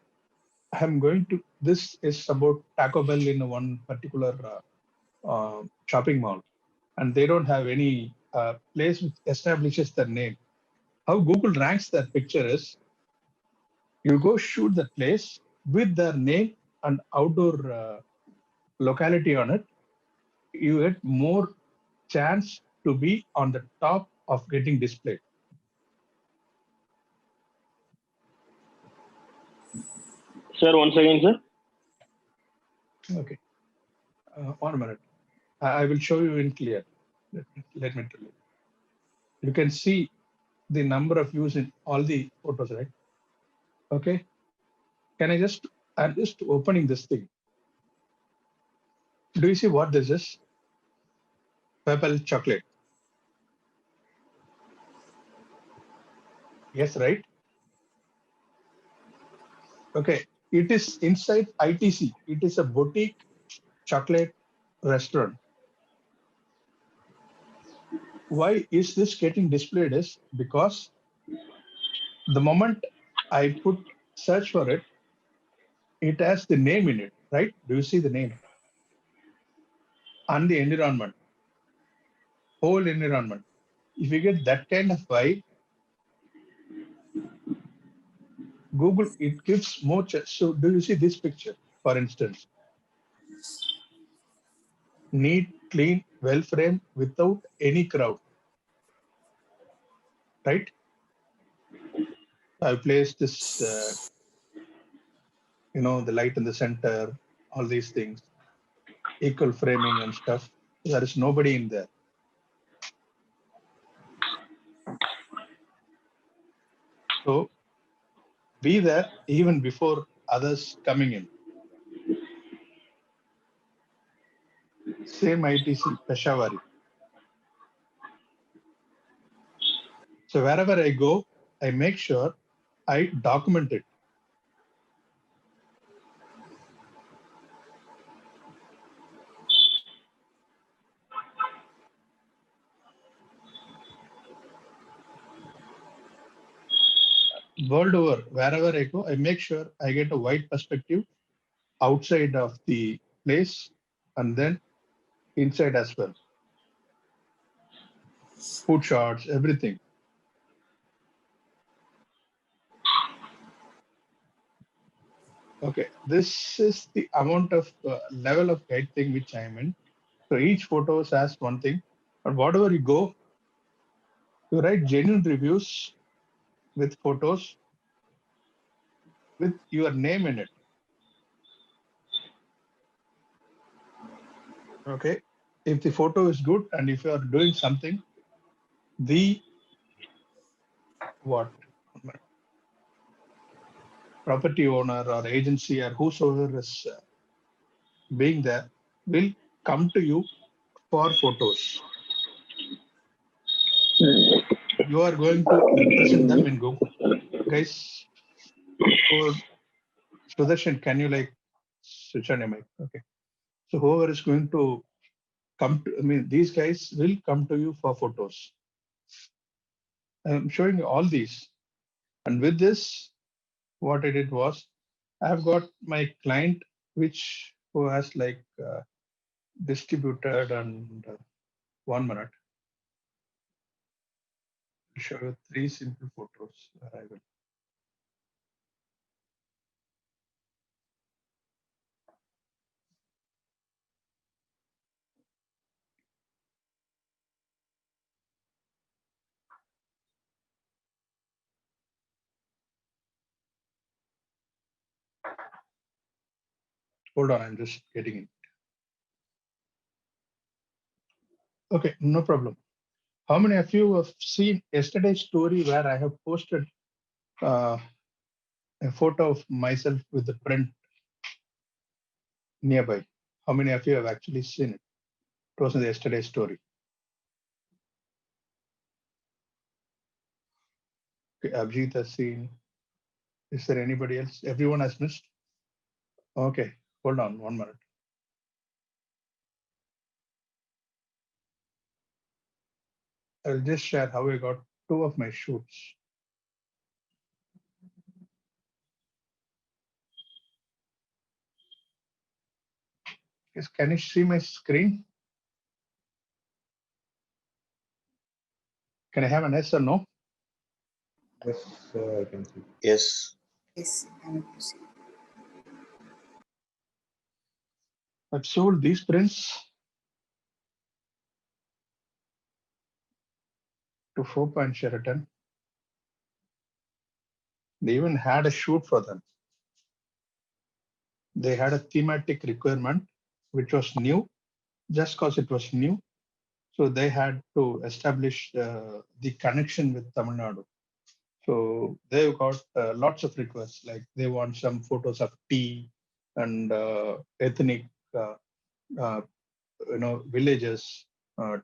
I'm going to, this is about Taco Bell in one particular shopping mall. And they don't have any place which establishes their name. How Google ranks that picture is, you go shoot the place with their name and outdoor locality on it, you get more chance to be on the top of getting displayed. Sir, once again, sir. Okay, 1 minute. I will show you in clear. Let me tell you. You can see the number of views in all the photos, right? Okay. Can I just, I'm just opening this thing. Do you see what this is? Pebble chocolate. Yes, right? Okay. It is inside ITC. It is a boutique chocolate restaurant. Why is this getting displayed is because the moment I put search for it, it has the name in it, right? Do you see the name? And the environment, whole environment. If you get that kind of vibe, Google, it gives more. So do you see this picture, for instance? Neat, clean, well framed, without any crowd. Right? I placed this, the light in the center, all these things, equal framing and stuff. There is nobody in there. So be there even before others coming in. Same ITC Peshawari. So wherever I go, I make sure I document it. World over, wherever I go, I make sure I get a wide perspective outside of the place and then inside as well. Food shots, everything. Okay, this is the amount of level of guide thing which I'm in. So each photo has one thing, but whatever you go, you write genuine reviews with photos with your name in it. Okay, if the photo is good and if you are doing something, the what property owner or agency or whosoever is being there will come to you for photos. You are going to represent them in Google. Guys, or Sudarshan, can you like switch on your mic? Okay. So whoever is going to come to, these guys will come to you for photos. I'm showing you all these. And with this, what I did was, I've got my client, who has like distributed and 1 minute. I'll show you 3 simple photos where I will. Hold on, I'm just getting it. Okay, no problem. How many of you have seen yesterday's story where I have posted a photo of myself with the print nearby? How many of you have actually seen it? It was in the yesterday's story. Okay, Abhijit has seen. Is there anybody else? Everyone has missed? Okay, hold on 1 minute. I'll just share how I got 2 of my shoots. Yes, can you see my screen? Can I have an yes or no? Yes, I can see. Yes. Yes, I'm able to see. I've sold these prints to 4 Point Sheraton. They even had a shoot for them. They had a thematic requirement, which was new, just because it was new. So they had to establish the connection with Tamil Nadu. So they've got lots of requests, like they want some photos of tea and ethnic, villages,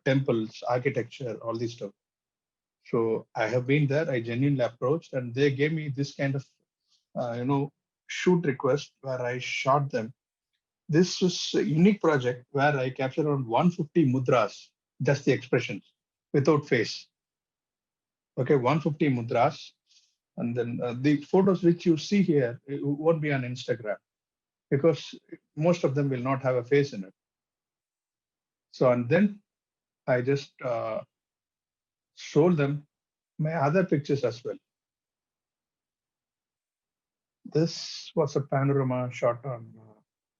temples, architecture, all this stuff. So I have been there. I genuinely approached, and they gave me this kind of, shoot request where I shot them. This was a unique project where I captured around 150 mudras, just the expressions, without face. Okay, 150 mudras. And then the photos which you see here, it won't be on Instagram because most of them will not have a face in it. So, and then I just sold them my other pictures as well. This was a panorama shot on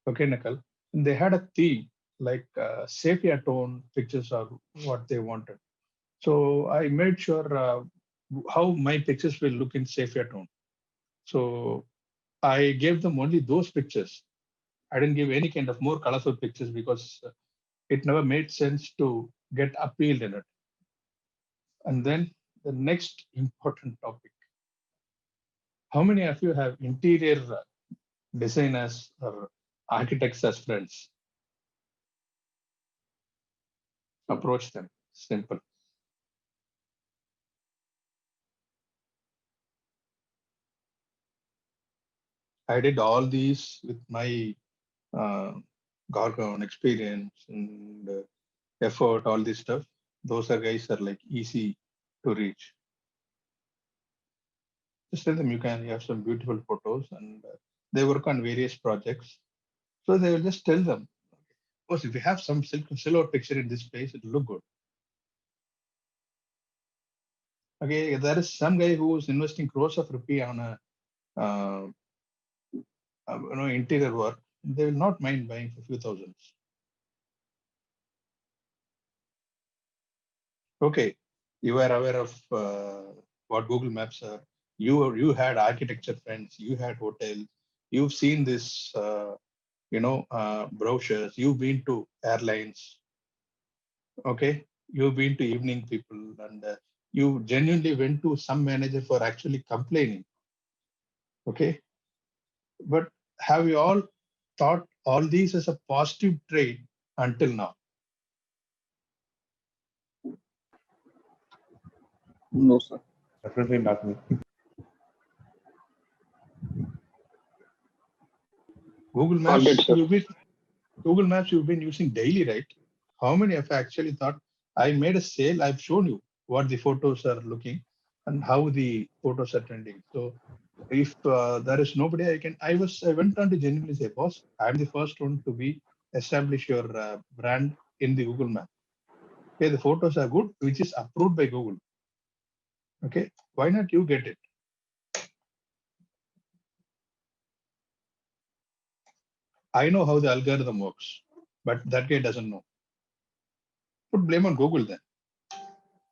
Kokenakkal. And they had a theme. like sepia tone pictures are what they wanted. So I made sure how my pictures will look in sepia tone. So I gave them only those pictures. I didn't give any kind of more colorful pictures because it never made sense to get appealed in it. And then the next important topic: how many of you have interior designers or architects as friends? Approach them. Simple. I did all these with my uh, Gorgon experience and effort, all this stuff. Those are guys are like easy to reach. Just tell them you have some beautiful photos, and they work on various projects. So they will just tell them, of course, if you have some silhouette picture in this place, it'll look good. Okay, there is some guy who is investing crores of rupee on a uh, interior work. They will not mind buying for a few thousands. Okay, you are aware of what Google Maps are. You had architecture friends. You had hotels. You've seen this, brochures. You've been to airlines. Okay, you've been to evening people, and you genuinely went to some manager for actually complaining. Okay, but have you all thought all these as a positive trait until now? No, sir. Definitely not me. Google Not yet, Maps, sir. Google Maps you've been using daily, right? How many have actually thought, I made a sale, I've shown you what the photos are looking and how the photos are trending. So if there is nobody I went on to genuinely say, boss, I'm the first one to establish your brand in the Google Map. Okay, the photos are good, which is approved by Google. Okay, why not you get it? I know how the algorithm works, but that guy doesn't know. Put blame on Google then.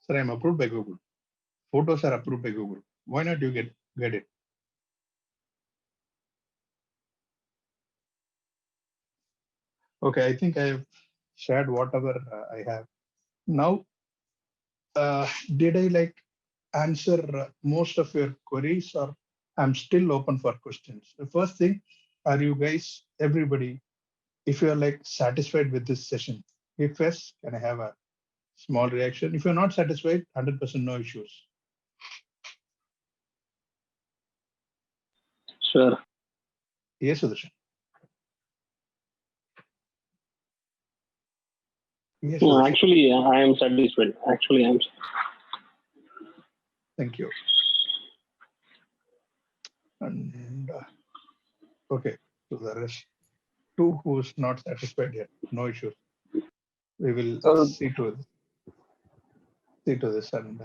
Sir, I'm approved by Google. Photos are approved by Google. Why not you get it? Okay, I think I've shared whatever I have. Now, did I answer most of your queries, or I'm still open for questions? The first thing, are you guys, everybody, if you're satisfied with this session? If yes, can I have a small reaction? If you're not satisfied, 100% no issues. Sure. Yes, Sudarshan. Yes, No, Sudarshan. actually, I am satisfied. Actually, I'm. Thank you. And okay, so there is two who's not satisfied yet. No issues. We will see to this, and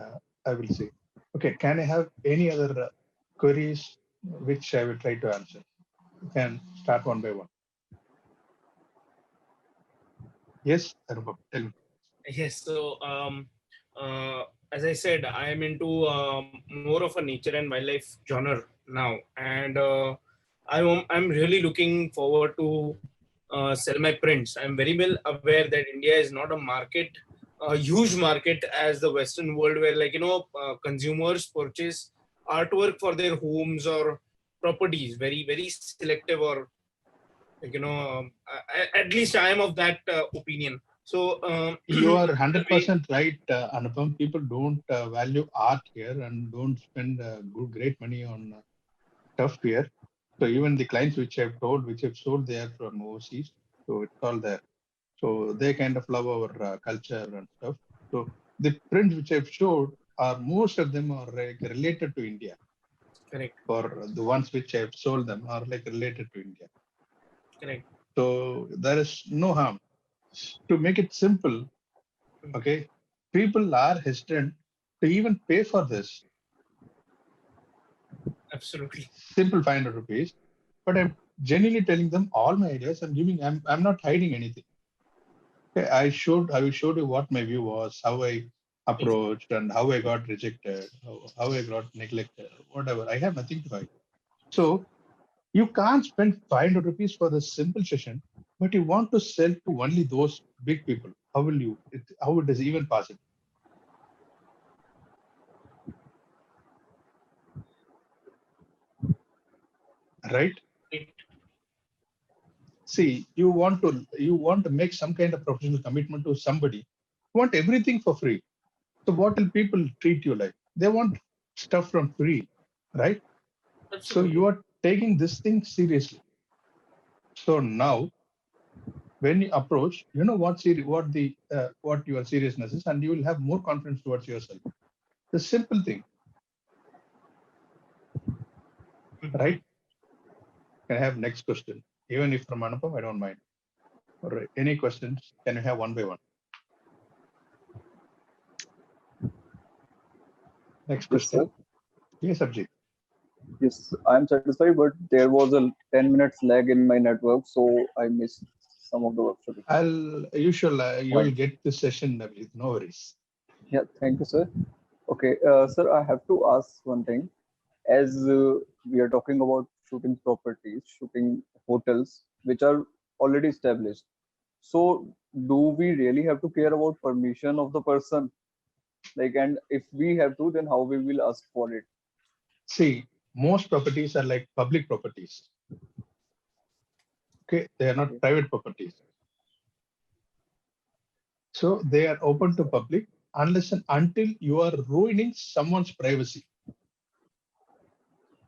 I will see. Okay, can I have any other queries which I will try to answer? You can start one by one. Yes, Anubhav, tell me. Yes. So, as I said, I am into more of a nature and wildlife genre now, and I'm really looking forward to sell my prints. I'm very well aware that India is not a market, a huge market as the Western world, where consumers purchase artwork for their homes or properties. Very very selective, or at least I am of that opinion. So You are 100% right, Anupam. People don't value art here and don't spend great money on stuff here. So even the clients which which I've sold, they are from overseas. So it's all there. So they kind of love our culture and stuff. So the prints which I've showed are most of them are related to India. correct. For the ones which I've sold them are related to India. Correct. So there is no harm. To make it simple, okay, people are hesitant to even pay for this. Absolutely. Simple 500 rupees. But I'm genuinely telling them all my ideas. I'm not hiding anything. Okay, I showed you what my view was, how I approached, and how I got rejected, how I got neglected, whatever. I have nothing to hide. So you can't spend 500 rupees for the simple session, but you want to sell to only those big people. How will you? How it is even possible, right? See, you want to make some kind of professional commitment to somebody. You want everything for free. So what will people treat you like? They want stuff from free, right? So you Absolutely. are taking this thing seriously. So now, when you approach, you know what your seriousness is, and you will have more confidence towards yourself. The simple thing, right? Can I have next question? Even if from Anupam, I don't mind. All right. Any questions? Can you have one by one? Next Yes, sir. question. Yes, Abhijit. Yes, I'm satisfied, but there was a 10 minutes lag in my network, so I missed some of the workshop You will points. get this session, Abhijit. No worries. Yeah, thank you, sir. Okay, sir, I have to ask one thing. As we are talking about shooting properties, shooting hotels, which are already established. So, do we really have to care about permission of the person? Like, and if we have to, then how we will ask for it? See, most properties are like public properties. Okay, they are not Okay, private properties. So they are open to public unless and until you are ruining someone's privacy.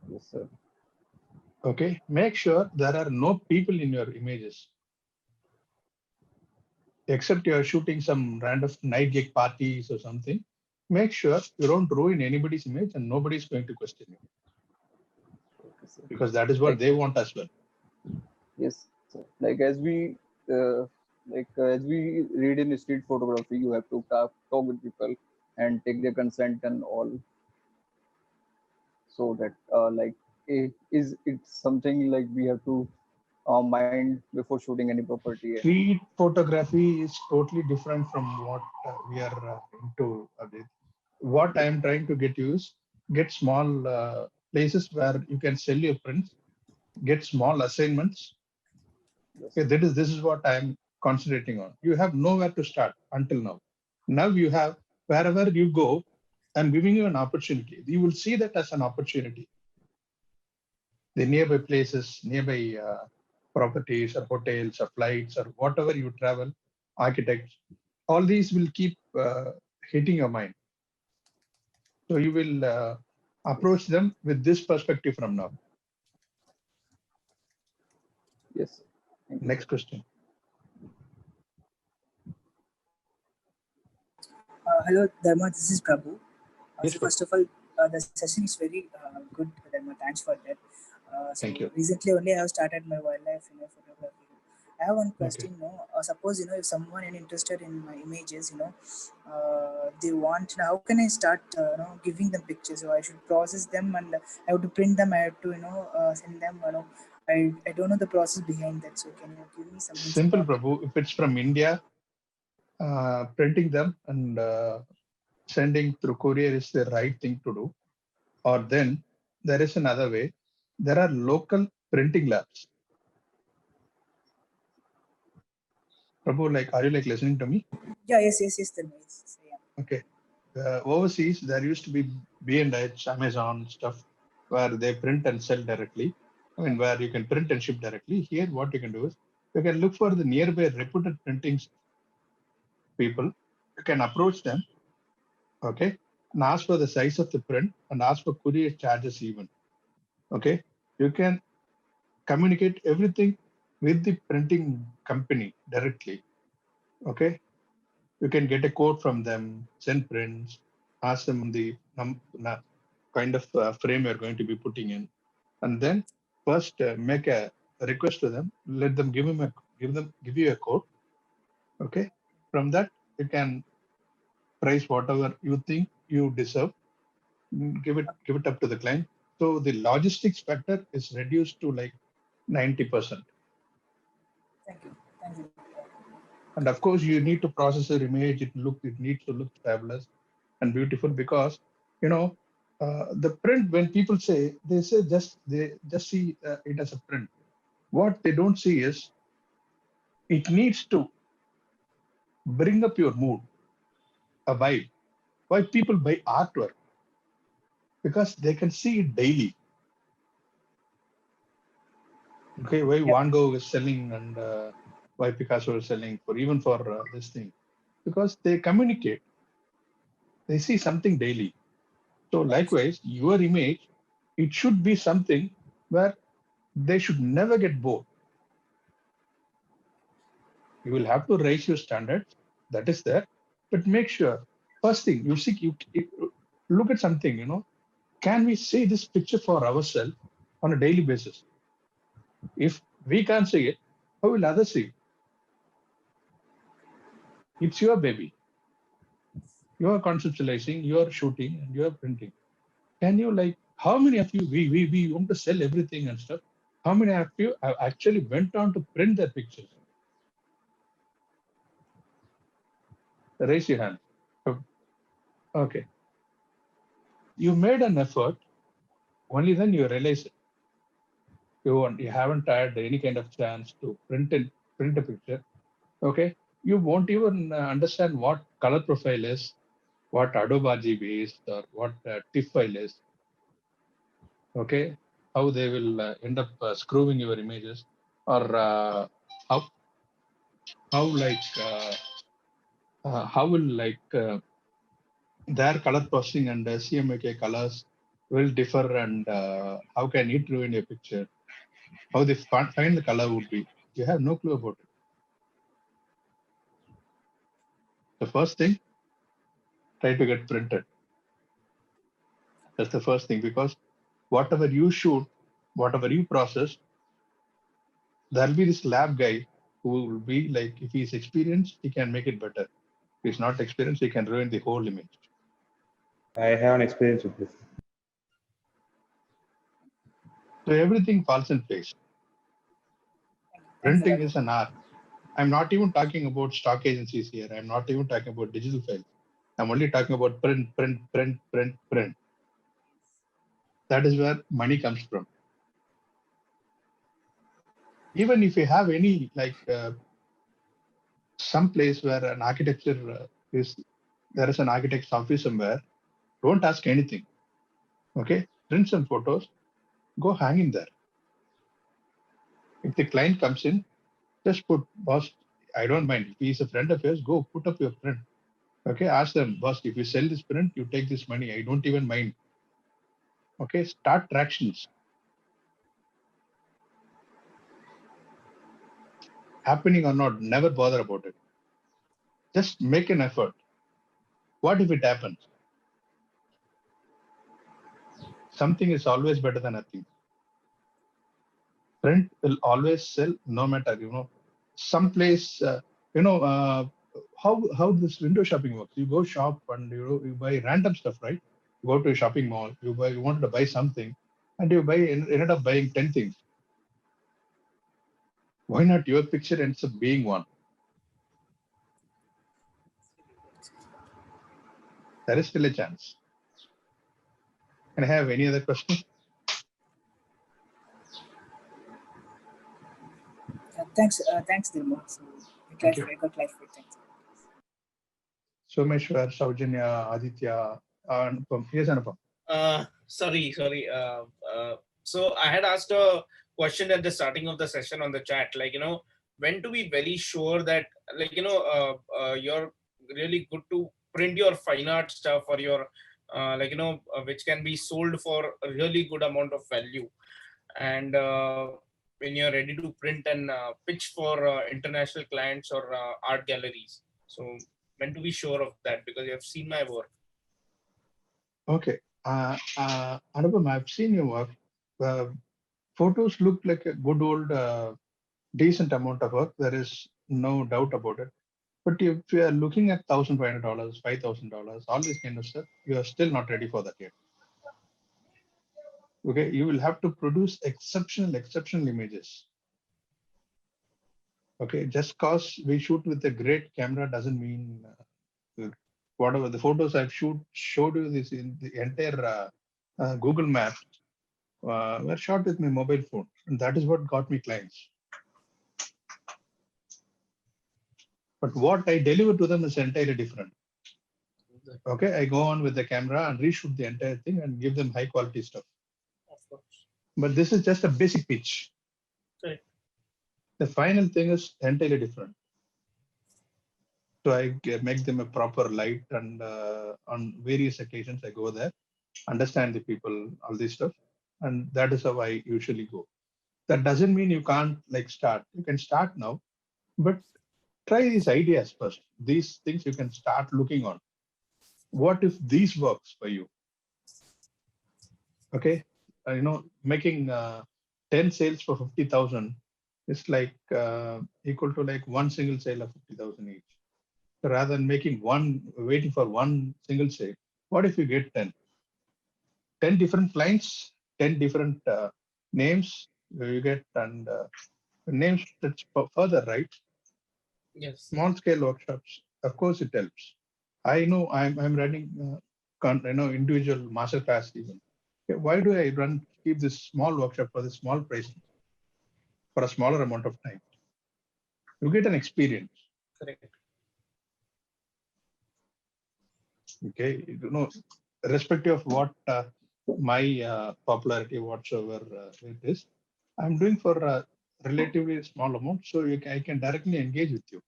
yes, sir. Okay, make sure there are no people in your images, except you are shooting some random night gig parties or something. Make sure you don't ruin anybody's image and nobody's going to question you, Okay, sir. because that is what Like, they want as well. yes, sir. Uh, as we read in street photography, you have to talk with people and take their consent and all, so that is it something like we have to mind before shooting any property? Street photography is totally different from what we are into. Abhijit. What I am trying to get you is get small places where you can sell your prints, get small assignments. Yes, Okay, this is what I am concentrating on. You have nowhere to start until now. Now you have, wherever you go, I'm giving you an opportunity. You will see that as an opportunity. The nearby places, nearby properties or hotels or flights or whatever you travel, architects, all these will keep hitting your mind. So you will yes, approach them with this perspective from now. yes. Thank you, sir. Next question. Hello, Dharma. This is Prabhu. Yes, So Prabhu. first of all, the session is very good, Dharma. Thanks for that. Thank So you. recently only I have started my wildlife photography. I have one Okay. question. Suppose if someone is interested in my images, they want. How can I start? Giving them pictures. So I should process them and I have to print them. I have to send them. I don't know the process behind that. So can you give me some hints Simple, about it? Prabhu. If it's from India, printing them and sending through courier is the right thing to do. Or then there is another way. There are local printing labs. Prabhu, like, are you like listening to me? Yeah. Yes. Dharma. Yes, yeah. Okay. Overseas, there used to be B&H, Amazon stuff where they print and sell directly. I mean, where you can print and ship directly. Here, what you can do is you can look for the nearby reputed printing people. You can approach them, okay, and ask for the size of the print and ask for courier charges even. Okay. You can communicate everything with the printing company directly. Okay. You can get a quote from them, send prints, ask them the kind of frame you're going to be putting in, and then first make a request to them. Let them give you a quote. Okay, from that you can price whatever you think you deserve. Give it up to the client. So the logistics factor is reduced to like 90%. Thank you. Thank you. And of course, you need to process your image. It needs to look fabulous and beautiful because, you know, the print, when people say, they say they just see it as a print. What they don't see is it needs to bring up your mood, a vibe. Why people buy artwork? Because they can see it daily. Okay, why Yeah. Van Gogh is selling and why Picasso is selling for even for this thing? Because they communicate. They see something daily. So likewise, your image, it should be something where they should never get bored. You will have to raise your standards. That is there, but make sure first thing you look at something. You know, can we see this picture for ourselves on a daily basis? If we can't see it, how will others see it? It's your baby. You are conceptualizing, you are shooting, and you are printing. Can you like how many of you we want to sell everything and stuff? How many of you have actually went on to print their pictures? Raise your hand. Oh, okay. You made an effort, only then you realize it. You haven't had any kind of chance to print a picture. Okay. You won't even understand what color profile is, what Adobe RGB is, or what TIFF file is. Okay. How they will end up screwing your images, or how how like how will like their color processing and CMYK colors will differ, and how can it ruin your picture? How they find the color would be. You have no clue about it. The first thing, try to get printed. That's the first thing, because whatever you shoot, whatever you process, there'll be this lab guy who will be like, if he's experienced, he can make it better. If he's not experienced, he can ruin the whole image. I have an experience with this. So everything falls in place. Printing is an art. I'm not even talking about stock agencies here. I'm not even talking about digital files. I'm only talking about print, print, print, print, print. That is where money comes from. Even if you have any like some place where an architecture there is an architect's office somewhere, don't ask anything. Okay, print some photos, go hang in there. If the client comes in, just put, boss, I don't mind. If he's a friend of yours, go put up your print. Okay, ask them, boss, if you sell this print, you take this money. I don't even mind. Okay, start tractions. Happening or not, never bother about it. Just make an effort. What if it happens? Something is always better than nothing. Print will always sell no matter, you know, someplace, how this window shopping works. You go shop and you buy random stuff, right? You go to a shopping mall, you wanted to buy something, and you ended up buying 10 things. Why not your picture ends up being one? There is still a chance. Can I have any other question? Thanks, Dilmo. So Thank you. I got clarified. Thanks. Someshwar, Saujanya, Aditya, Anupam. Yes, Anupam. Sorry. So I had asked a question at the starting of the session on the chat, like, when to be very sure that, like, you're really good to print your fine art stuff or your, which can be sold for a really good amount of value. And when you're ready to print and pitch for international clients or art galleries. So when to be sure of that, because you have seen my work. Okay. Anupam, I've seen your work. Photos look like a good old, decent amount of work. There is no doubt about it. But if you are looking at $1,500, $5,000, all this kind of stuff, you are still not ready for that yet. Okay, you will have to produce exceptional images. Okay, just cause we shoot with a great camera doesn't mean whatever the photos I've showed you this in the entire Google Maps were shot with my mobile phone, and that is what got me clients. But what I deliver to them is entirely different. Okay, I go on with the camera and reshoot the entire thing and give them high quality stuff. Of course. But this is just a basic pitch. Correct. The final thing is entirely different. So I make them a proper light, and on various occasions I go there, understand the people, all this stuff, and that is how I usually go. That doesn't mean you can't like start. You can start now, but try these ideas first. These things you can start looking on. What if these works for you? Okay, making 10 sales for 50,000 is like equal to like one single sale of 50,000 each. So rather than waiting for one single sale, what if you get 10? 10 different clients, 10 different names you get, and names that's further, right? Yes. Small scale workshops, of course it helps. I know I'm running individual master class even. Okay, why do I keep this small workshop for the small price for a smaller amount of time? You get an experience. Correct. Okay, irrespective of what my popularity whatsoever it is, I'm doing for a relatively small amount, so I can directly engage with you.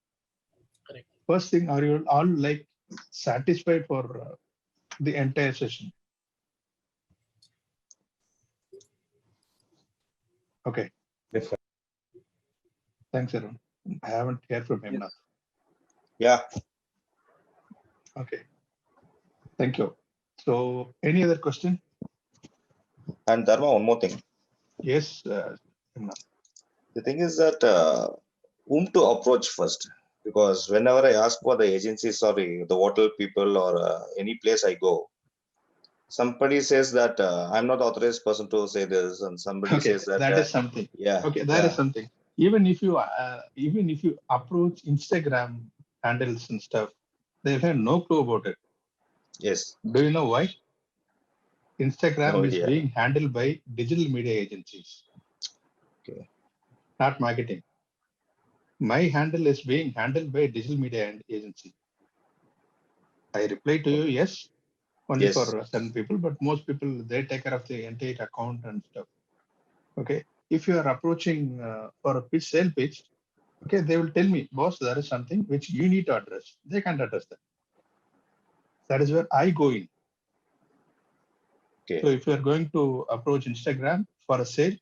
Correct. First thing, are you all like satisfied for the entire session? Okay. Yes, sir. Thanks, Arun. I haven't heard from him now. Yeah. Okay. Thank you. So, any other question? And Dharma, one more thing. Yes. The thing is that whom to approach first? Because whenever I ask for the agency, sorry, the hotel people or any place I go, somebody says that I'm not the authorized person to say this, and somebody says that that is something. Yeah. Okay, that is something. Even if you approach Instagram handles and stuff, they have no clue about it. Yes. Do you know why? Instagram No is idea. being handled by digital media agencies. Okay. Not marketing. My handle is being handled by digital media agency. I reply to you, yes, only Yes. for certain people, but most people, they take care of the entire account and stuff. Okay. If you are approaching for a sale pitch, okay, they will tell me, boss, there is something which you need to address. They can't address that. That is where I go in. Okay. So if you are going to approach Instagram for a sale,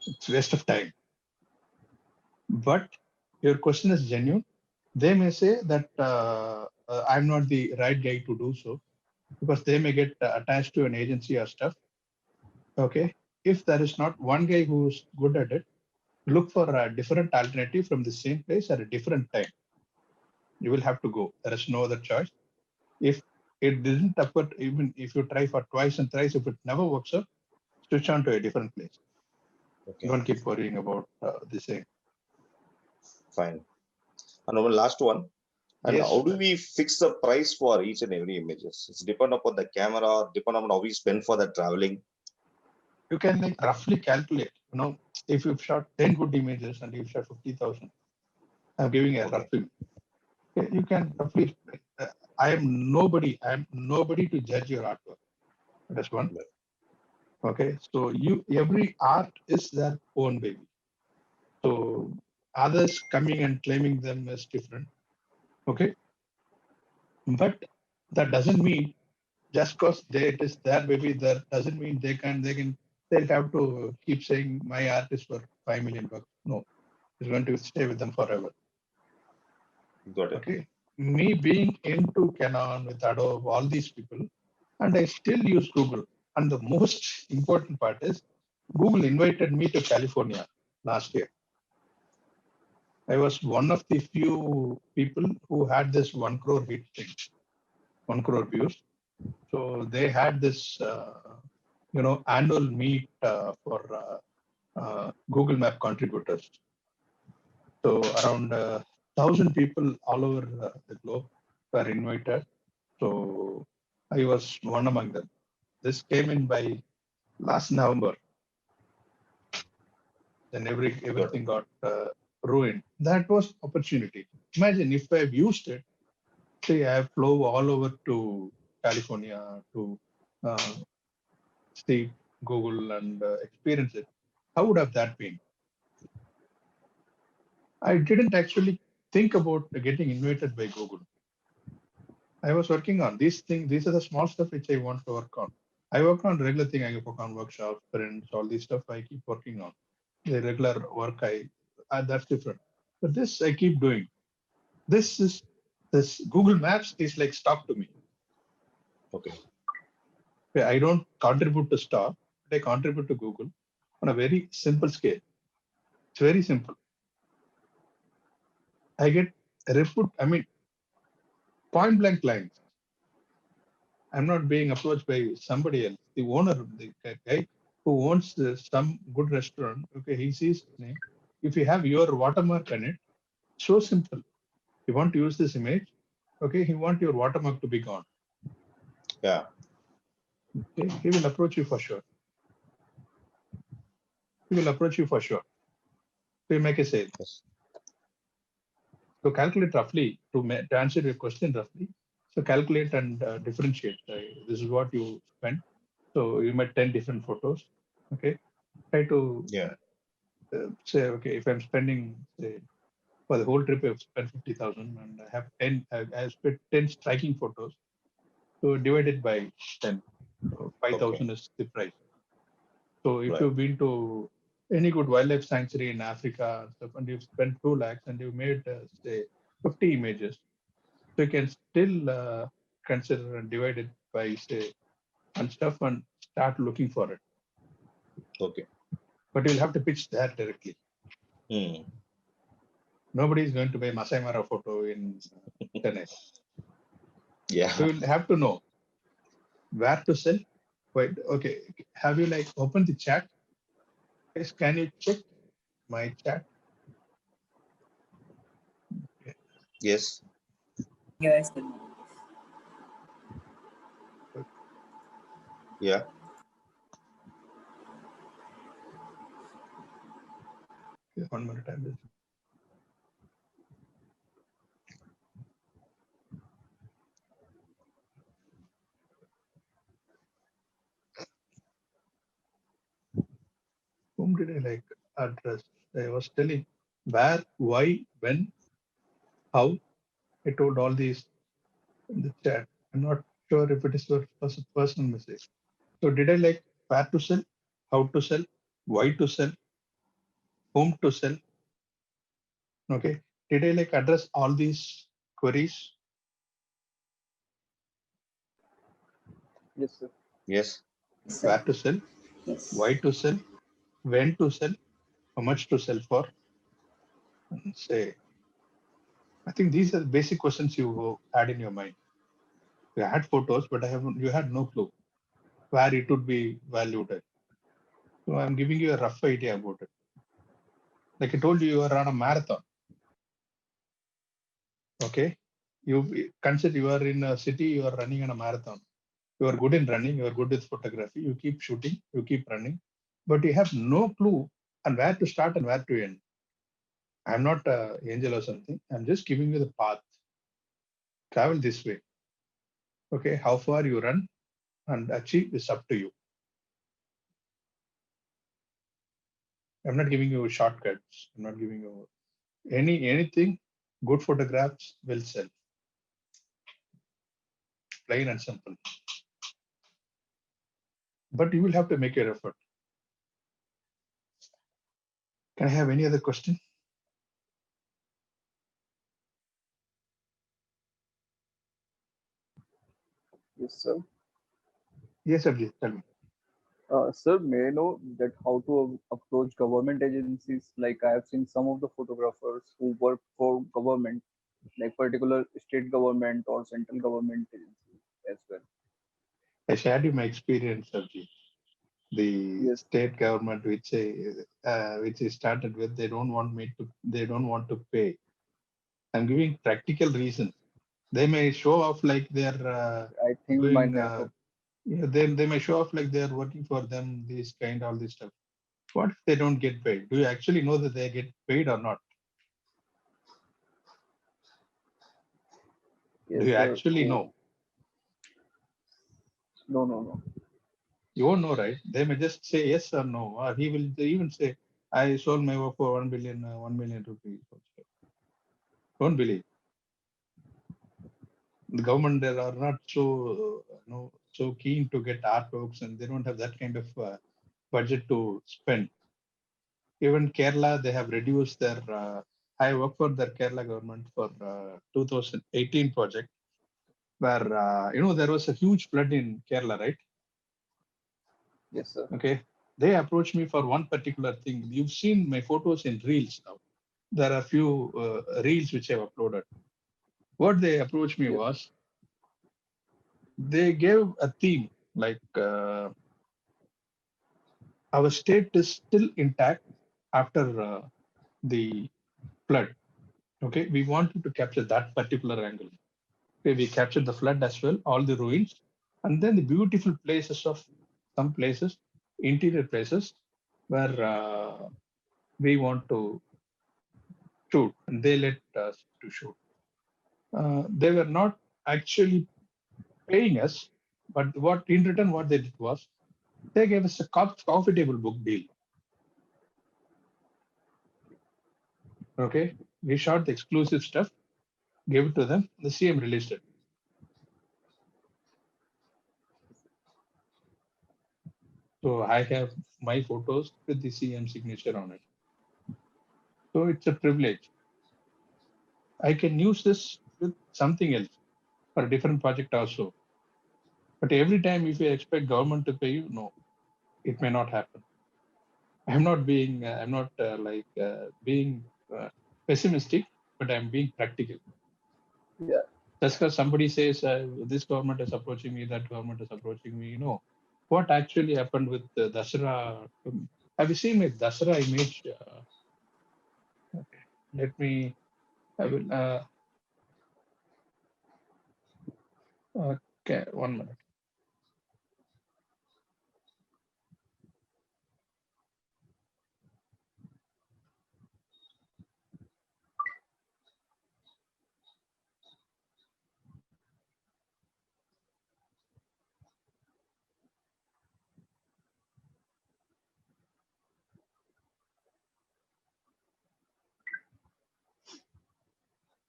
it's waste of time. But your question is genuine. They may say that I'm not the right guy to do so, because they may get attached to an agency or stuff. Okay. If there is not one guy who's good at it, look for a different alternative from the same place at a different time. You will have to go. There is no other choice. If it didn't appear, even if you try for twice and thrice, if it never works out, switch on to a different place. Okay. Don't keep worrying about the same. Fine. And one last one. And Yes. how do we fix the price for each and every images? It's depend upon the camera, depend upon how we spend for the traveling. You can like roughly calculate, if you've shot 10 good images and you've shot 50,000, I'm giving a rough figure. You can roughly, I am nobody to judge your artwork. That's one. Okay. So every art is their own baby. So others coming and claiming them is different. Okay. But that doesn't mean just because it is their baby, that doesn't mean they'll have to keep saying my art is worth $5 million. No, it's going to stay with them forever. Got it. Okay. Me being into Canon with Adobe, all these people, and I still use Google. And the most important part is Google invited me to California last year. I was one of the few people who had this 1 crore hit thing, 1 crore views. So they had this, annual meet for Google Map contributors. So around 1,000 people all over the globe were invited. So I was one among them. This came in by last November. Then everything got ruined. That was opportunity. Imagine if I've used it. Say I flew all over to California to uh, see Google and experience it. How would have that been? I didn't actually think about getting invited by Google. I was working on these things. These are the small stuff which I want to work on. I work on regular thing. I work on workshops, sprints, all these stuff. I keep working on the regular work. That's different. But this I keep doing. This Google Maps is like stuck to me. Okay. I don't contribute to Star, but I contribute to Google on a very simple scale. It's very simple. I get point blank lines. I'm not being approached by somebody else. The owner, the guy who owns some good restaurant, okay, he sees his name. If you have your watermark on it, so simple. You want to use this image, okay, he want your watermark to be gone. Yeah. Okay, he will approach you for sure. He will approach you for sure. So you make a sale. Yes. So calculate roughly to answer your question roughly. So calculate and differentiate. This is what you spent. So you made 10 different photos. Okay. Try to Yeah. say, okay, if I'm spending, say, for the whole trip, I've spent 50,000 and I have 10, I've spent 10 striking photos. So divide it by 10. So 5,000 is the price. So if Right. you've been to any good wildlife sanctuary in Africa and stuff, and you've spent 2 lakhs and you've made, say, 50 images, so you can still consider and divide it by, say, and stuff and start looking for it. Okay. But you'll have to pitch that directly. Hmm. Nobody is going to buy Masai Mara photo in Chennai. Yeah. So you'll have to know where to sell. Wait, okay. Have you like opened the chat? Guys, can you check my chat? Yes. Yes. Yeah. Okay, 1 minute. I'm just. Whom did I like address? I was telling where, why, when, how. I told all these in the chat. I'm not sure if it is your personal message. So did I like where to sell, how to sell, why to sell, whom to sell? Okay. Did I like address all these queries? Yes, sir. Yes. Where to sell, Yes. why to sell, when to sell, how much to sell for? And say, I think these are the basic questions you had in your mind. You had photos, but you had no clue where it would be valued at. So I'm giving you a rough idea about it. Like I told you, you are on a marathon. Okay. You consider you are in a city, you are running on a marathon. You are good in running, you are good with photography, you keep shooting, you keep running, but you have no clue on where to start and where to end. I'm not an angel or something. I'm just giving you the path. Travel this way. Okay. How far you run and achieve is up to you. I'm not giving you shortcuts. I'm not giving you anything. Good photographs will sell. Plain and simple. But you will have to make your effort. Can I have any other question? Yes, sir. Yes, Abhijit, tell me. Sir, may I know that how to approach government agencies? Like I have seen some of the photographers who work for government, like particular state government or central government agencies as well. I shared you my experience, Abhijit. the Yes. state government, which is started with, they don't want to pay. I'm giving practical reasons. They may show off like they're I think my doing. network. They may show off like they're working for them. All this stuff. What if they don't get paid? Do you actually know that they get paid or not? Yes, Do you sir. actually know? No. You won't know, right? They may just say yes or no, or he will even say, "I sold my work for 1 million rupees." Don't believe. The government, they are not so keen to get artworks, and they don't have that kind of budget to spend. Even Kerala, they have reduced their. I work for the Kerala government for 2018 project, where there was a huge flood in Kerala, right? Yes, sir. Okay, they approached me for one particular thing. You've seen my photos in reels now. There are few reels which I've uploaded. What they approached me Yes. was, they gave a theme like our state is still intact after the flood. Okay, we wanted to capture that particular angle. Okay, we captured the flood as well, all the ruins, and then the beautiful places of some places, interior places, where we want to shoot, and they let us to shoot. They were not actually paying us, but what in return what they did was, they gave us a coffee table book deal. Okay, we shot the exclusive stuff, gave it to them. The CM released it. So I have my photos with the CM signature on it. So it's a privilege. I can use this with something else for a different project also. But every time if you expect government to pay you, no, it may not happen. I'm not being pessimistic, but I'm being practical. Yeah. Just because somebody says this government is approaching me, that government is approaching me, what actually happened with Dasara? Have you seen my Dasara image? Okay, let me. I will. Okay, 1 minute.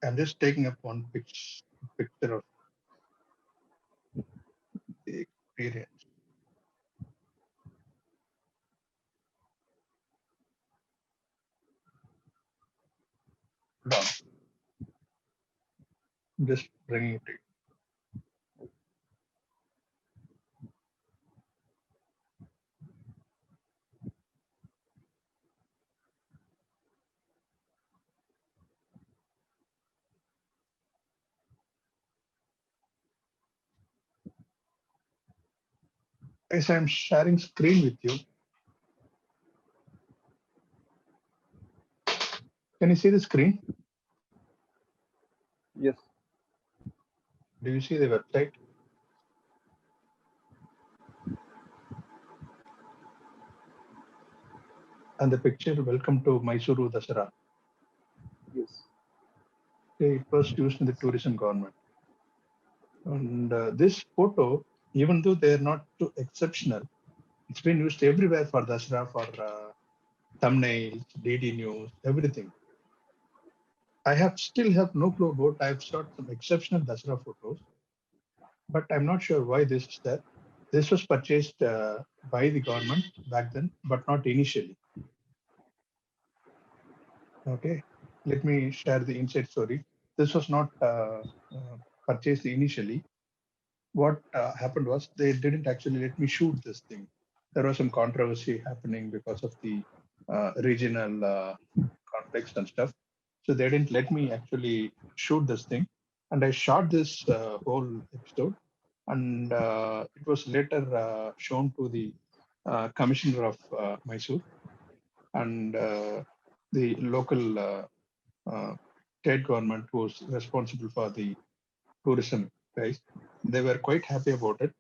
I'm just taking up one picture of the experience. Hold on. I'm just bringing it to you. As I'm sharing screen with you, can you see the screen? Yes. Do you see the website? And the picture, welcome to Mysuru Dasara. Yes. It was used in the tourism government. And this photo, even though they're not too exceptional, it's been used everywhere for Dasara, for thumbnails, DD News, everything. I still have no clue about. I've shot some exceptional Dasara photos, but I'm not sure why this is there. This was purchased by the government back then, but not initially. Okay, let me share the inside story. This was not purchased initially. What happened was, they didn't actually let me shoot this thing. There was some controversy happening because of the regional conflicts and stuff. So they didn't let me actually shoot this thing. And I shot this whole episode. And it was later shown to the commissioner of Mysore, and the local state government was responsible for the tourism guys. They were quite happy about it.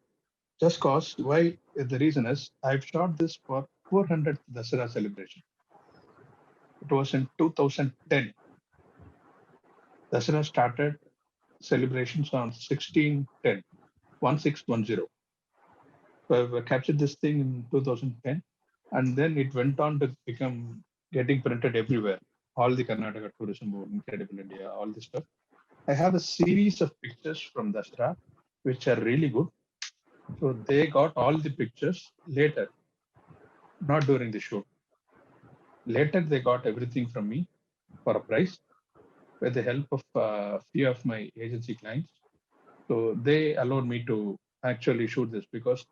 Just cause why the reason is I've shot this for 400th Dasara celebration. It was in 2010. Dasara started celebrations on 1610, 1610. So I captured this thing in 2010, and then it went on to become getting printed everywhere. All the Karnataka Tourism Board, Incredible India, all this stuff. I have a series of pictures from Dasara, which are really good. So they got all the pictures later, not during the shoot. Later, they got everything from me for a price with the help of few of my agency clients. So they allowed me to actually shoot this because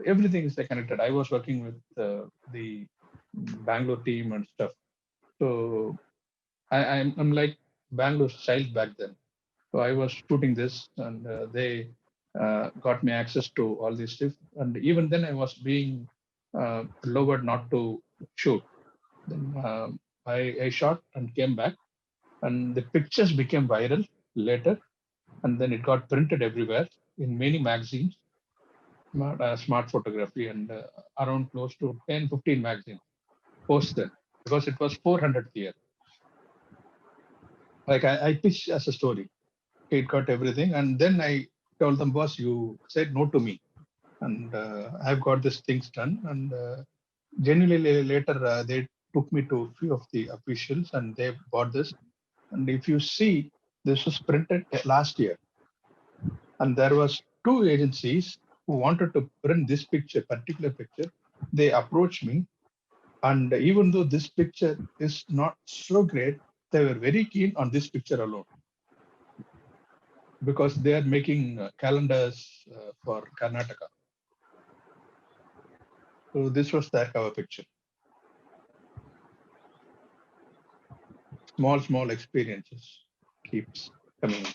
everything is connected. I was working with the Bangalore team and stuff. So I'm like Bangalore's child back then. So I was shooting this, and they got me access to all this stuff. And even then, I was being lowered not to shoot. Then I shot and came back, and the pictures became viral later, and then it got printed everywhere in many magazines, smart photography, and around close to 10, 15 magazines posted because it was 400th year. Like I pitched as a story. It got everything, and then I told them, boss, you said no to me, and I've got these things done. And genuinely later, they took me to a few of the officials, and they bought this. And if you see, this was printed last year, and there was two agencies who wanted to print this picture, particular picture. They approached me, and even though this picture is not so great, they were very keen on this picture alone because they are making calendars for Karnataka. So this was their cover picture. Small experiences keeps coming.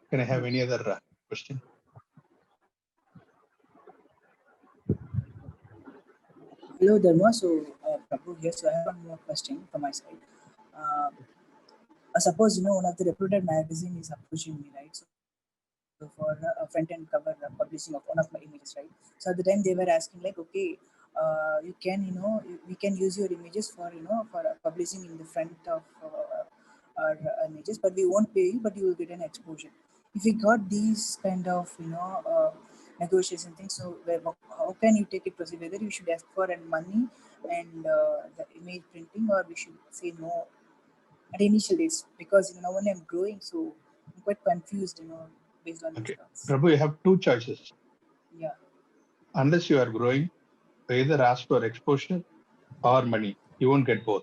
Can I have any other question? Hello, Dharma. So, Prabhu here. So, I have one more question from my side. Suppose one of the reputed magazine is approaching me, right? So for a front end cover publishing of one of my images, right? So at the time they were asking like, okay, you can we can use your images for for publishing in the front of our images, but we won't pay you, but you will get an exposure. If we got these kind of negotiation things, so how can you take it proceed? Whether you should ask for money and the image printing, or we should say no at initial days, because when I'm growing, so I'm quite confused, based on these Okay, thoughts. Prabhu, you have two choices. Yeah. Unless you are growing, you either ask for exposure or money. You won't get both.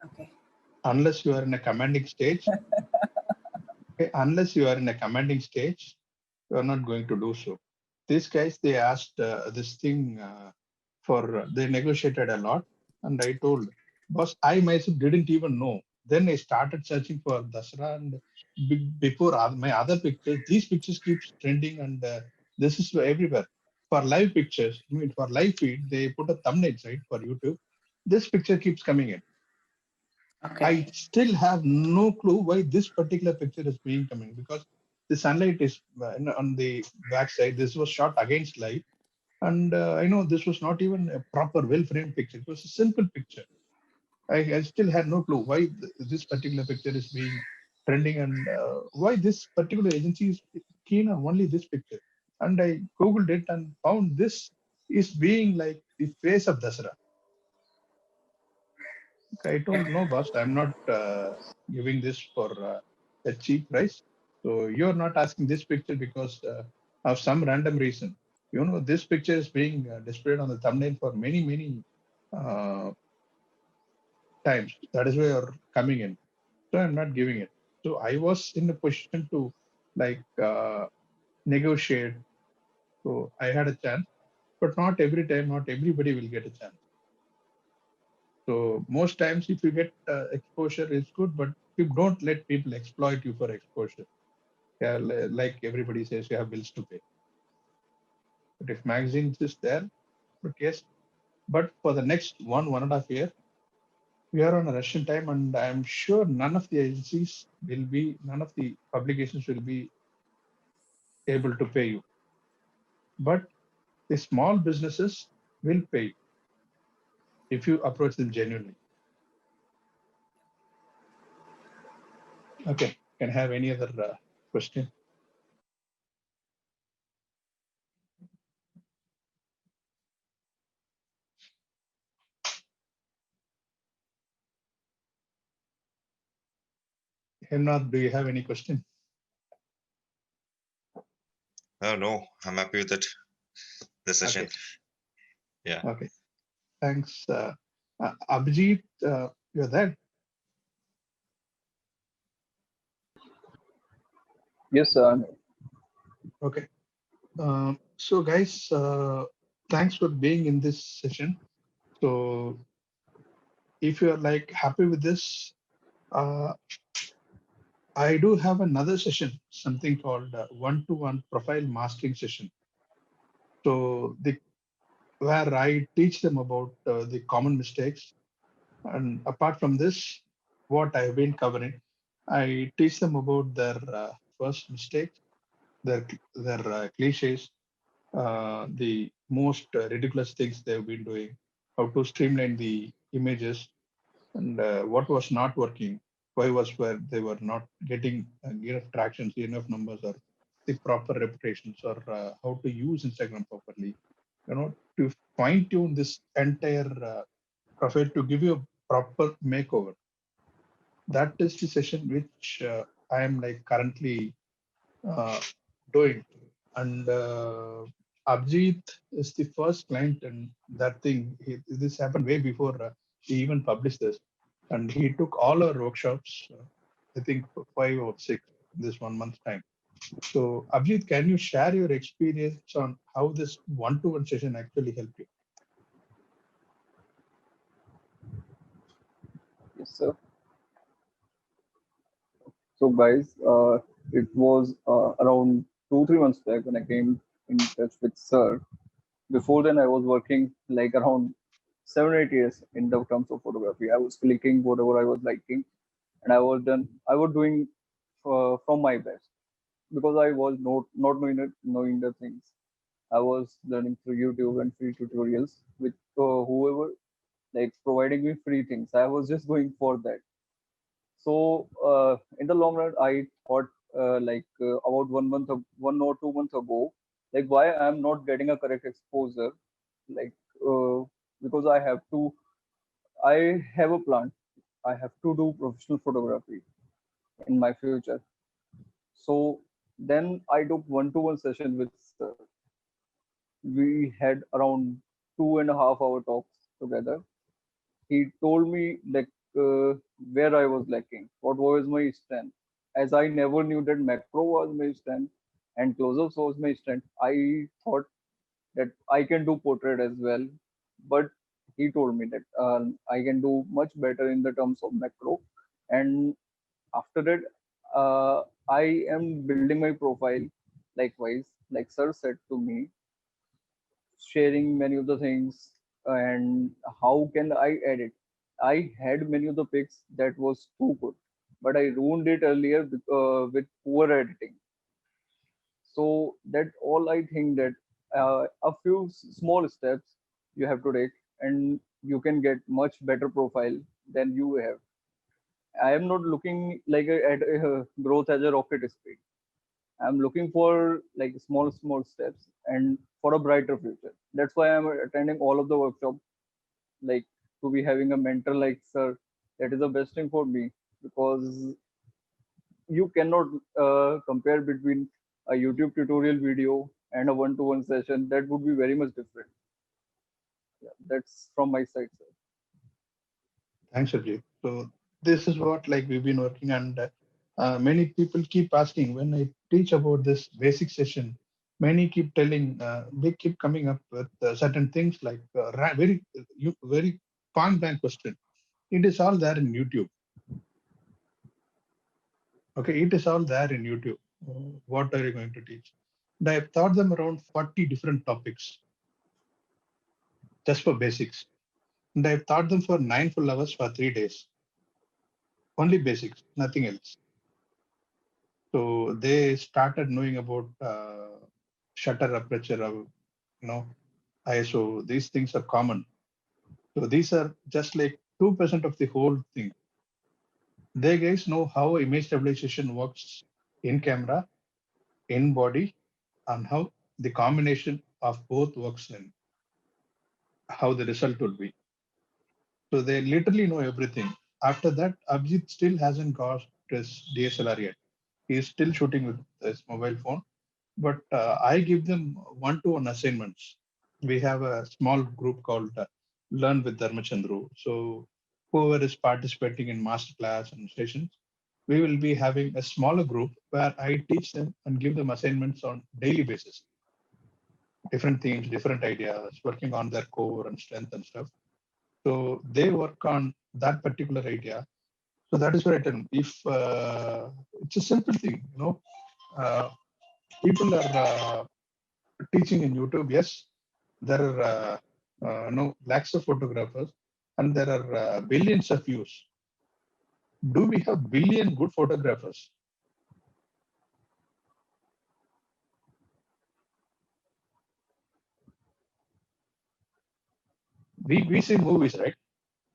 Okay. Unless you are in a commanding stage. Okay, unless you are in a commanding stage, you are not going to do so. These guys, they asked this thing they negotiated a lot, and I told, boss, I myself didn't even know. Then I started searching for Dasara, and before my other pictures, these pictures keeps trending, and this is everywhere. For live pictures, I mean, for live feed, they put a thumbnail, right, for YouTube. This picture keeps coming in. Okay. I still have no clue why this particular picture is being coming, because the sunlight is on the backside. This was shot against light. And I know this was not even a proper well-framed picture. It was a simple picture. I still had no clue why this particular picture is being trending, and why this particular agency is keen on only this picture. And I Googled it and found this is being like the face of Dasara. I told, no, boss, I'm not giving this for a cheap price. So you're not asking this picture because of some random reason. This picture is being displayed on the thumbnail for many uh, times. That is why you're coming in. So I'm not giving it. So I was in a position to like negotiate. So I had a chance, but not every time, not everybody will get a chance. So most times, if you get exposure, it's good, but you don't let people exploit you for exposure. Yeah, like everybody says, you have bills to pay. But if magazines is there, case. But for the next 1.5 year, we are on a Russian time, and I'm sure none of the publications will be able to pay you. But the small businesses will pay you if you approach them genuinely. Okay, can I have any other question? Hemnath, do you have any question? No, I'm happy with it. The session. Okay. Yeah. Okay. Thanks. Abhijit, you're there? Yes, sir. Okay. So guys, thanks for being in this session. So if you're like happy with this, I do have another session, something called one-to-one profile mastering session. So where I teach them about the common mistakes. And apart from this, what I've been covering, I teach them about their first mistakes, their cliches, the most ridiculous things they've been doing, how to streamline the images, and what was not working, why was where they were not getting enough tractions, enough numbers, or the proper reputations, or how to use Instagram properly. To fine tune this entire profile to give you a proper makeover. That is the session which I am like currently uh, doing. And Abhijit is the first client, and that thing, this happened way before he even published this. And he took all our workshops, I think 5 or 6, this 1 month time. So Abhijit, can you share your experience on how this one-to-one session actually helped you? Yes, sir. So, guys, it was around 2-3 months back when I came in touch with Sir. Before then, I was working like around 7-8 years in the terms of photography. I was clicking whatever I was liking, and I was doing from my best because I was not knowing the things. I was learning through YouTube and free tutorials with whoever like providing me free things. I was just going for that. So in the long run, I thought about 1 or 2 months ago, like why I'm not getting a correct exposure, like uh, because I have a plan. I have to do professional photography in my future. So then I took one-to-one session with Sir. We had around 2.5 hour talks together. He told me like where I was lacking, what was my strength. As I never knew that macro was my strength and close-ups was my strength, I thought that I can do portrait as well. But he told me that I can do much better in the terms of macro. And after that, I am building my profile likewise, like Sir said to me, sharing many of the things and how can I edit. I had many of the pics that was too good, but I ruined it earlier with poor editing. So that all I think that a few small steps you have to take, and you can get much better profile than you have. I am not looking like at growth as a rocket speed. I'm looking for like small steps and for a brighter future. That's why I'm attending all of the workshops. Like to be having a mentor like Sir, that is the best thing for me because you cannot compare between a YouTube tutorial video and a one-to-one session. That would be very much different. Yeah, that's from my side, sir. Thanks, Abhijit. So this is what like we've been working, and many people keep asking when I teach about this basic session. Many keep telling, they keep coming up with certain things like very point blank question. It is all there in YouTube. Okay, it is all there in YouTube. What are you going to teach? And I've taught them around 40 different topics. just for basics. And I've taught them for 9 full hours for 3 days. Only basics, nothing else. So they started knowing about shutter aperture of, ISO. These things are common. So these are just like 2% of the whole thing. They guys know how image stabilization works in camera, in body, and how the combination of both works and how the result will be. So they literally know everything. After that, Abhijit still hasn't got his DSLR yet. He is still shooting with his mobile phone. But I give them one-to-one assignments. We have a small group called Learn with Dharmachandru. So whoever is participating in master class and sessions, we will be having a smaller group where I teach them and give them assignments on daily basis. Different themes, different ideas, working on their core and strength and stuff. So they work on that particular idea. So that is where I tell them, if it's a simple thing, people are teaching in YouTube. Yes, there are lakhs of photographers and there are billions of views. Do we have billion good photographers? We see movies, right?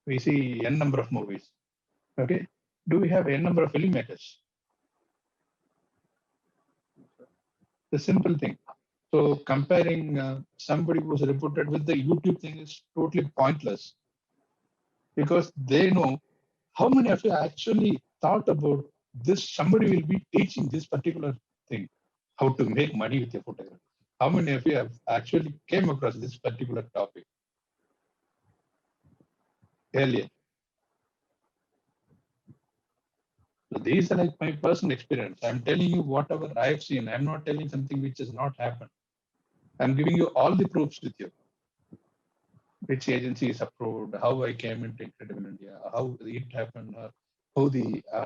We see n number of movies. Okay. Do we have n number of filmmakers? The simple thing. So comparing somebody who's reported with the YouTube thing is totally pointless, because they know how many of you actually thought about this. Somebody will be teaching this particular thing, how to make money with your photography. How many of you have actually came across this particular topic earlier? So these are like my personal experience. I'm telling you whatever I've seen. I'm not telling something which has not happened. I'm giving you all the proofs with you. Which agency is approved, how I came into Incredible India, how it happened, how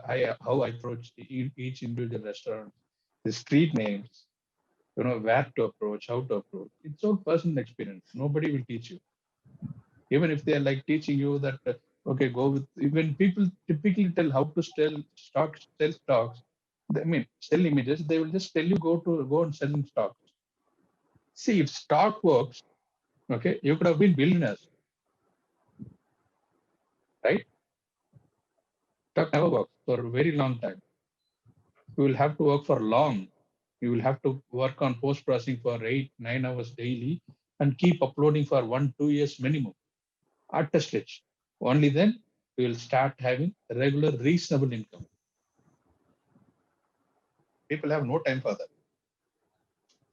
I approached each individual restaurant, the street names, where to approach, how to approach. It's all personal experience. Nobody will teach you. Even if they're like teaching you that, okay, go with, when people typically tell how to sell stocks, sell images, they will just tell you go and sell in stocks. See, if stock works, okay, you could have been billionaires, right? Stock never works for a very long time. You will have to work for long. You will have to work on post-processing for 8-9 hours daily and keep uploading for 1-2 years minimum at a stretch. Only then you will start having regular, reasonable income. People have no time for that.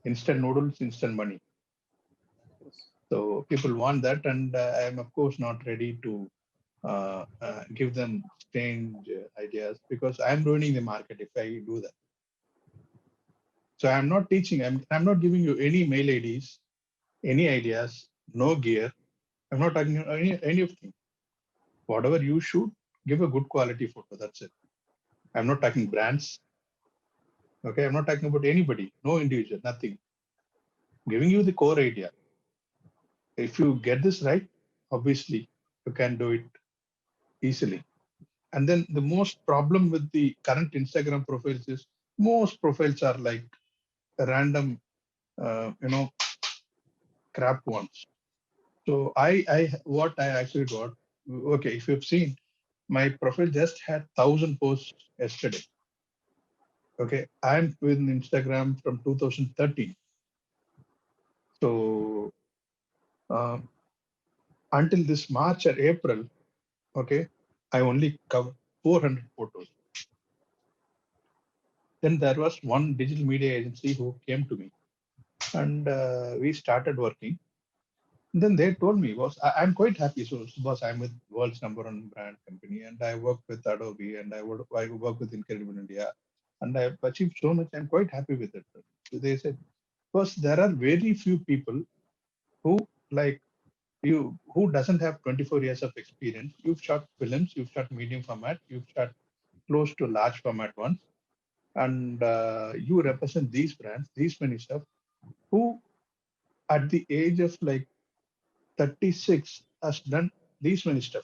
Instant noodles, instant money. So people want that, and I am of course not ready to give them strange ideas, because I'm ruining the market if I do that. So I'm not teaching. I'm not giving you any mail IDs, any ideas, no gear. I'm not talking anything. Whatever you shoot, give a good quality photo. That's it. I'm not talking brands. Okay, I'm not talking about anybody, no individual, nothing. Giving you the core idea. If you get this right, obviously you can do it easily. And then the most problem with the current Instagram profiles is most profiles are like random, crap ones. So what I actually got, okay, if you've seen, my profile just had 1,000 posts yesterday. Okay, I'm with Instagram from 2013. So until this March or April, okay, I only covered 400 photos. Then there was one digital media agency who came to me, and we started working. Then they told me, I'm quite happy. So, boss, I'm with world's #1 brand company, and I work with Adobe, and I work with Incredible India, and I've achieved so much. I'm quite happy with it. So they said, boss, there are very few people who like you, who doesn't have 24 years of experience. You've shot films, you've shot medium format, you've shot close to large format ones, and you represent these brands, these many stuff, who at the age of like 36 has done these many stuff.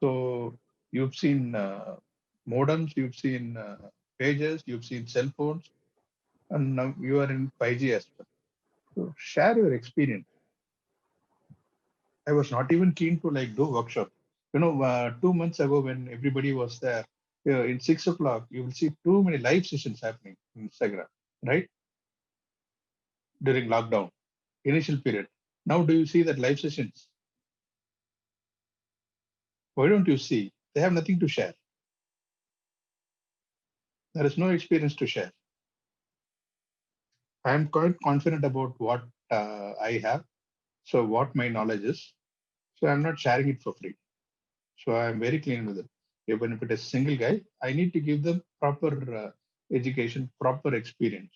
So you've seen modems, you've seen pages, you've seen cell phones, and now you are in 5G as well. So share your experience. I was not even keen to like do workshop. 2 months ago when everybody was there, in 6 o'clock, you will see too many live sessions happening in Instagram, right? During lockdown, initial period. Now do you see that live sessions? Why don't you see? They have nothing to share. There is no experience to share. I am quite confident about what I have. So what my knowledge is. So I'm not sharing it for free. So I'm very clean with it. Even if it is single guy, I need to give them proper education, proper experience.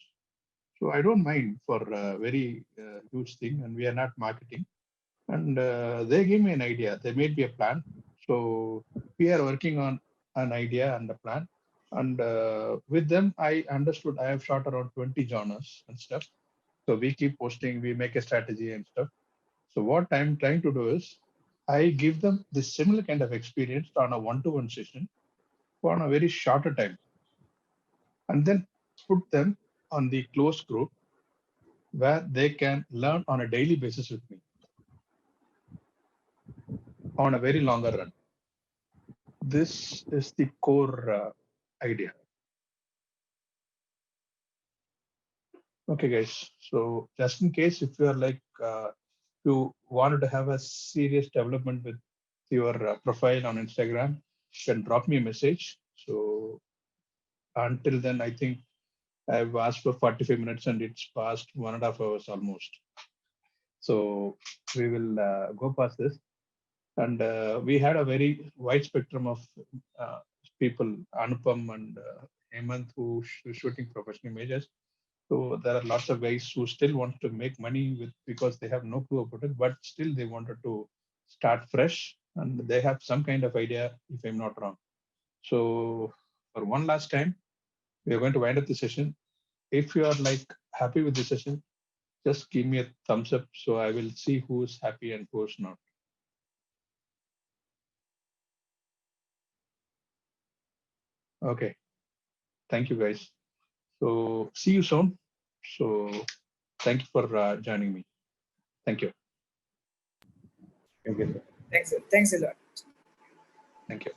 So I don't mind for a very huge thing, and we are not marketing. And they gave me an idea. They made me a plan. So we are working on an idea and a plan. And with them, I understood I have shot around 20 genres and stuff. So we keep posting, we make a strategy and stuff. So what I'm trying to do is I give them this similar kind of experience on a one-to-one session for a very shorter time, and then put them on the closed group where they can learn on a daily basis with me on a very longer run. This is the core idea. Okay, guys. So just in case, if you are like, you wanted to have a serious development with your profile on Instagram, you can drop me a message. So until then, I think I've asked for 45 minutes and it's past 1.5 hours almost. So we will go past this. And we had a very wide spectrum of people, Anupam and Hemant, who shooting professional images. So there are lots of guys who still want to make money with because they have no clue about it, but still they wanted to start fresh and they have some kind of idea, if I'm not wrong. So for one last time, we are going to wind up the session. If you are like happy with the session, just give me a thumbs up so I will see who's happy and who's not. Okay. Thank you, guys. So see you soon. So thank you for joining me. Thank you. Thank you, sir. Thanks, sir. Thanks a lot. Thank you.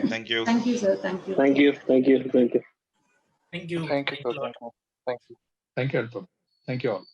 Thank you. Thank you, sir. Thank you. Thank you. Thank you, Thanks a sir. lot. Thank you. Thank you, Anupam. Thank you all.